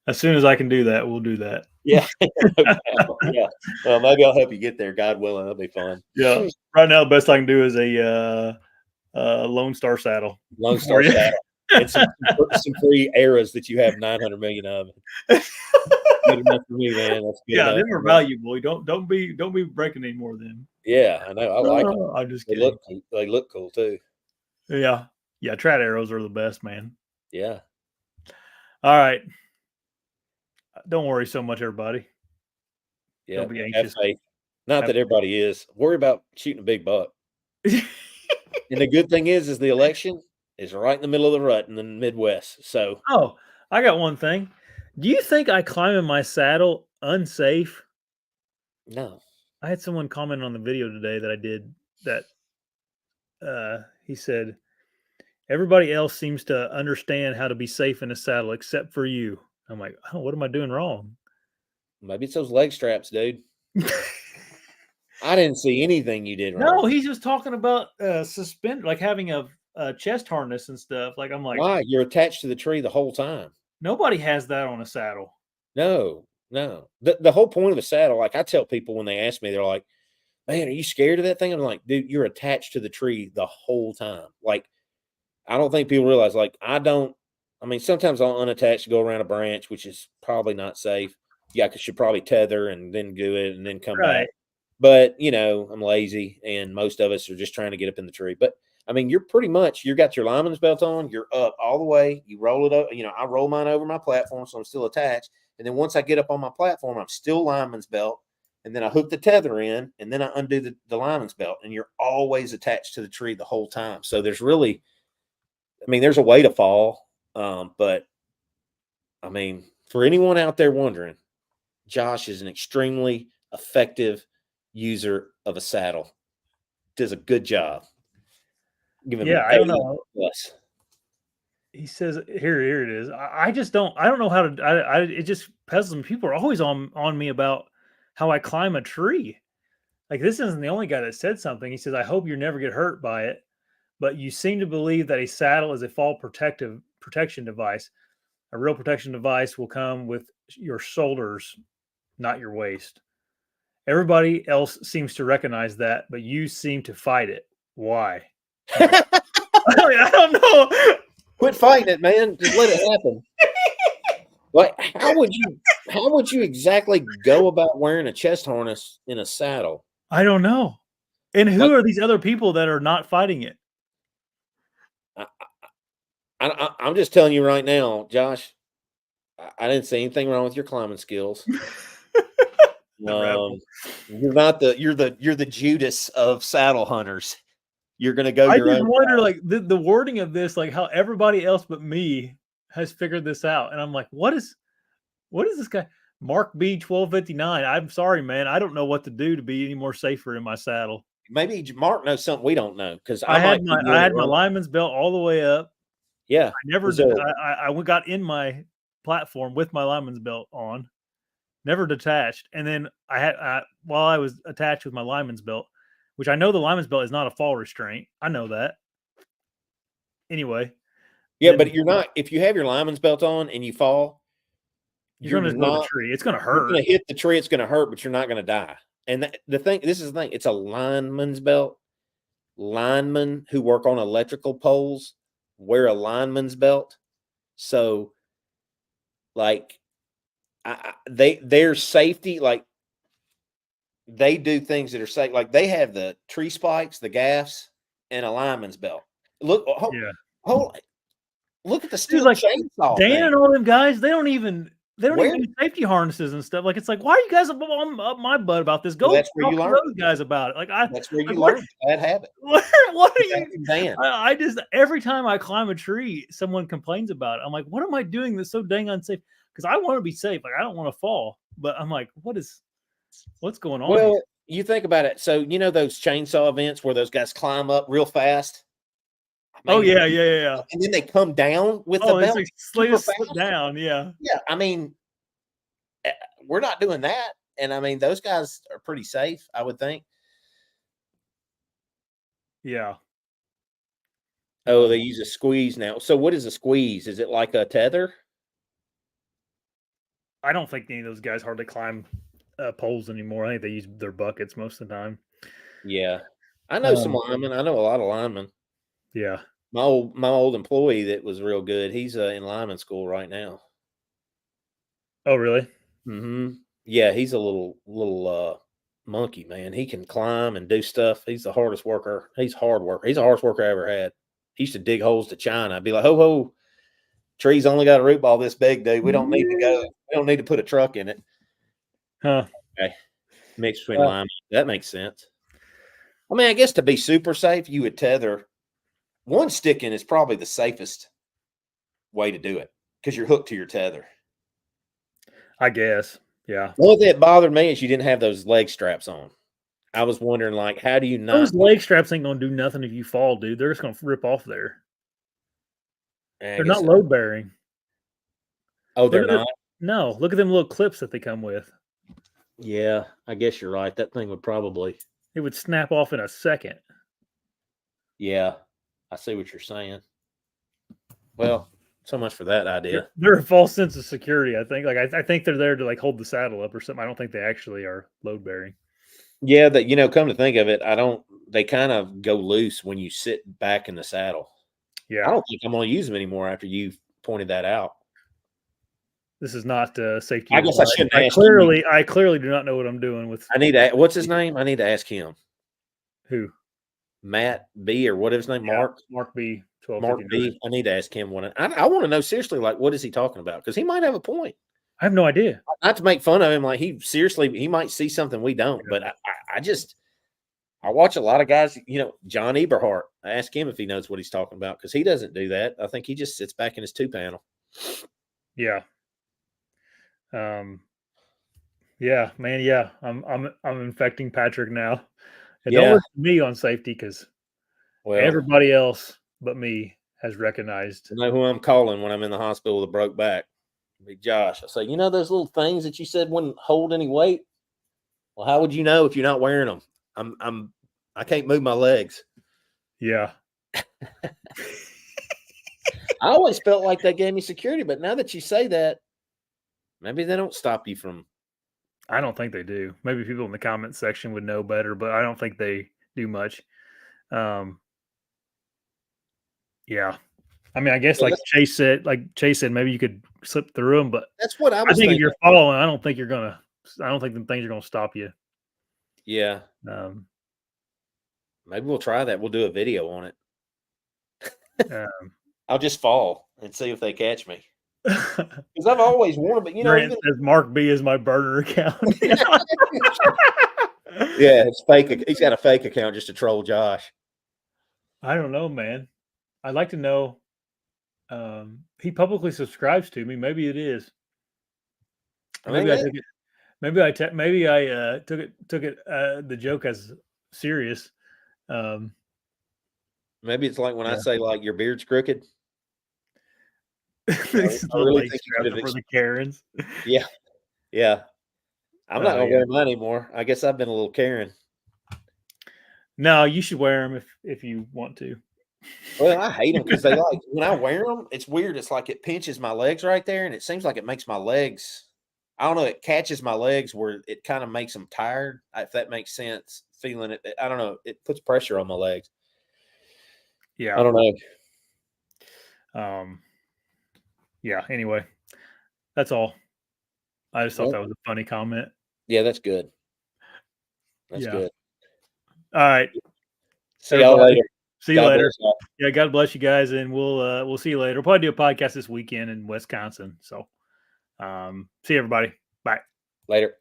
as soon as I can do that, we'll do that. Yeah. Yeah. Well, maybe I'll help you get there. God willing, that'll be fun. Yeah. Right now, the best I can do is a Lone Star saddle. Lone Star saddle. And some free arrows that you have 900 million of. Good enough for me, man. That's good enough. Them are valuable. Don't be breaking any more of them. Yeah, I know. I like them. I'm just kidding. They look cool too. Yeah. Trad arrows are the best, man. Yeah. All right. Don't worry so much, everybody. Yeah, Don't be have anxious. faith. Not that everybody is. Worry about shooting a big buck. And the good thing is the election is right in the middle of the rut in the Midwest. So, Oh, I got one thing. Do you think I climb in my saddle unsafe? no, I had someone comment on the video today that I did that he said everybody else seems to understand how to be safe in a saddle except for you. I'm like, oh, what am I doing wrong? maybe it's those leg straps, dude. I didn't see anything you did No, wrong. he's just talking about suspend, like having a chest harness and stuff. Like I'm like, Why? You're attached to the tree the whole time. nobody has that on a saddle. No, no. The whole point of the saddle, like I tell people when they ask me, they're like, "Man, are you scared of that thing?" I'm like, "Dude, you're attached to the tree the whole time." Like, I don't think people realize. Like, I don't. I mean, sometimes I'll unattach to go around a branch, which is probably not safe. Yeah, I should probably tether and then do it and then come back. Right. But I'm lazy, and most of us are just trying to get up in the tree. But I mean, you're pretty much you got your lineman's belt on. You're up all the way. You roll it up. I roll mine over my platform, so I'm still attached. And then once I get up on my platform, I'm still lineman's belt. And then I hook the tether in, and then I undo the lineman's belt, and you're always attached to the tree the whole time. So there's really, there's a way to fall, but I mean, for anyone out there wondering, Josh is an extremely effective user of a saddle. Does a good job. Give him an Yeah, I don't A+. know. He says here it is. I just don't. I don't know how to. It just puzzles me. People are always on me about how I climb a tree. Like this isn't the only guy that said something. He says, "I hope you never get hurt by it, but you seem to believe that a saddle is a fall protection device. A real protection device will come with your shoulders, not your waist. Everybody else seems to recognize that, but you seem to fight it. Why?" Like, I don't know. Quit fighting it, man. Just let it happen. Like, how would you exactly go about wearing a chest harness in a saddle? I don't know. And Like, who are these other people that are not fighting it? I'm just telling you right now, Josh. I didn't say anything wrong with your climbing skills. The rebel. You're the Judas of saddle hunters. You're gonna go I your just own wonder, path. like the wording of this, like how everybody else but me has figured this out, and I'm like, what is this guy? Mark B 1259. I'm sorry, man. I don't know what to do to be any more safer in my saddle. Maybe Mark knows something we don't know because I I might had be my doing it wrong. lineman's belt all the way up. Yeah. I never did. So I got in my platform with my lineman's belt on, never detached. And then I had while I was attached with my lineman's belt, which I know the lineman's belt is not a fall restraint. I know that. Anyway, yeah, then but you're not. If you have your lineman's belt on and you fall, you're you're gonna just go to the not. tree. It's gonna You're hurt. going to hit the tree. It's going to hurt, but you're not going to die. And this is the thing. It's a lineman's belt. Linemen who work on electrical poles wear a lineman's belt. So, like, their safety, like they do things that are safe. Like they have the tree spikes, the gaffs, and a lineman's belt. Look, Yeah. look at the Dude, steel like chainsaw Dan thing. and all them guys, they don't even Where? do safety harnesses and stuff. Like it's like, why are you guys up my butt about this? Well, Go that's where talk you to learn. those guys about it. Like That's where you what learn bad habit. what are you Dan. I just every time I climb a tree, someone complains about it. I'm like, what am I doing that's so dang unsafe? Because I want to be safe. Like I don't want to fall. But I'm like, what's going on here? Well, you think about it. So those chainsaw events where those guys climb up real fast. I Oh mean, yeah. and then they come down with the Oh, it's belt like super slip fast. down. Yeah. Yeah, I mean, we're not doing that. And I mean, those guys are pretty safe, I would think. Yeah. Oh, they use a squeeze now. So what is a squeeze? Is it like a tether? I don't think any of those guys hardly climb poles anymore. I think they use their buckets most of the time. Yeah. I know some linemen. I know a lot of linemen. Yeah. My old employee that was real good. He's in lineman school right now. Oh, really? Mm-hmm. Yeah, he's a little monkey, man. He can climb and do stuff. He's the hardest worker. He's a hard worker. He's the hardest worker I ever had. He used to dig holes to China. I'd be like, ho, tree's only got a root ball this big, dude. We don't need to go. We don't need to put a truck in it. Huh. Okay. Mixed between lime. That makes sense. I mean, I guess to be super safe, you would tether. One sticking is probably the safest way to do it because you're hooked to your tether. I guess. Yeah. The only thing that bothered me is you didn't have those leg straps on. I was wondering, like, how do you not? Those leg straps ain't gonna do nothing if you fall, dude. They're just gonna rip off there. They're not load bearing. Oh, they're not? No, look at them little clips that they come with. Yeah, I guess you're right. That thing would probably. It would snap off in a second. Yeah, I see what you're saying. Well, so much for that idea. They're a false sense of security, I think. Like I think they're there to like hold the saddle up or something. I don't think they actually are load bearing. Yeah, that come to think of it, they kind of go loose when you sit back in the saddle. Yeah. I don't think I'm going to use them anymore after you pointed that out. This is not safety. I guess I shouldn't ask you. I clearly do not know what I'm doing with. I need to. What's his name? I need to ask him. Who? Matt B or what is his name? Yeah, Mark B. Mark B. I need to ask him one. I want to know seriously, like, what is he talking about? Because he might have a point. I have no idea. Not to make fun of him, like he might see something we don't. Yeah. But I watch a lot of guys. John Eberhart. I ask him if he knows what he's talking about because he doesn't do that. I think he just sits back in his 2-panel. Yeah. Yeah, man. Yeah, I'm infecting Patrick now. And don't listen to me on safety because everybody else but me has recognized. You know who I'm calling when I'm in the hospital with a broke back? Big Josh. I say, those little things that you said wouldn't hold any weight. Well, how would you know if you're not wearing them? I can't move my legs. Yeah. I always felt like they gave me security, but now that you say that, maybe they don't stop you from. I don't think they do. Maybe people in the comment section would know better, but I don't think they do much. Yeah. I mean, I guess Chase said, maybe you could slip through them, but that's what I was thinking. If you're following, I don't think the things are going to stop you. Yeah. Maybe we'll try that. We'll do a video on it. I'll just fall and see if they catch me. Because I've always worn them, but Grant says Mark B is my burner account. Yeah, it's fake. He's got a fake account just to troll Josh. I don't know, man. I'd like to know. He publicly subscribes to me. Maybe it is. Maybe I took it. Maybe I took it the joke as serious. Maybe it's like when I say like your beard's crooked. I really think you could have for the Karens. Yeah. I'm not gonna wear them anymore. I guess I've been a little Karen. No, you should wear them if you want to. Well, I hate them because they when I wear them, it's weird. It's like it pinches my legs right there, and it seems like it makes my legs. I don't know. It catches my legs where it kind of makes them tired. If that makes sense, feeling it. I don't know. It puts pressure on my legs. Yeah, I don't know. Yeah. Anyway, that's all. I just thought that was a funny comment. Yeah, that's good. That's good. All right. See y'all later. See you later. Yeah, God bless you guys, and we'll see you later. We'll probably do a podcast this weekend in Wisconsin. So, see you, everybody. Bye. Later.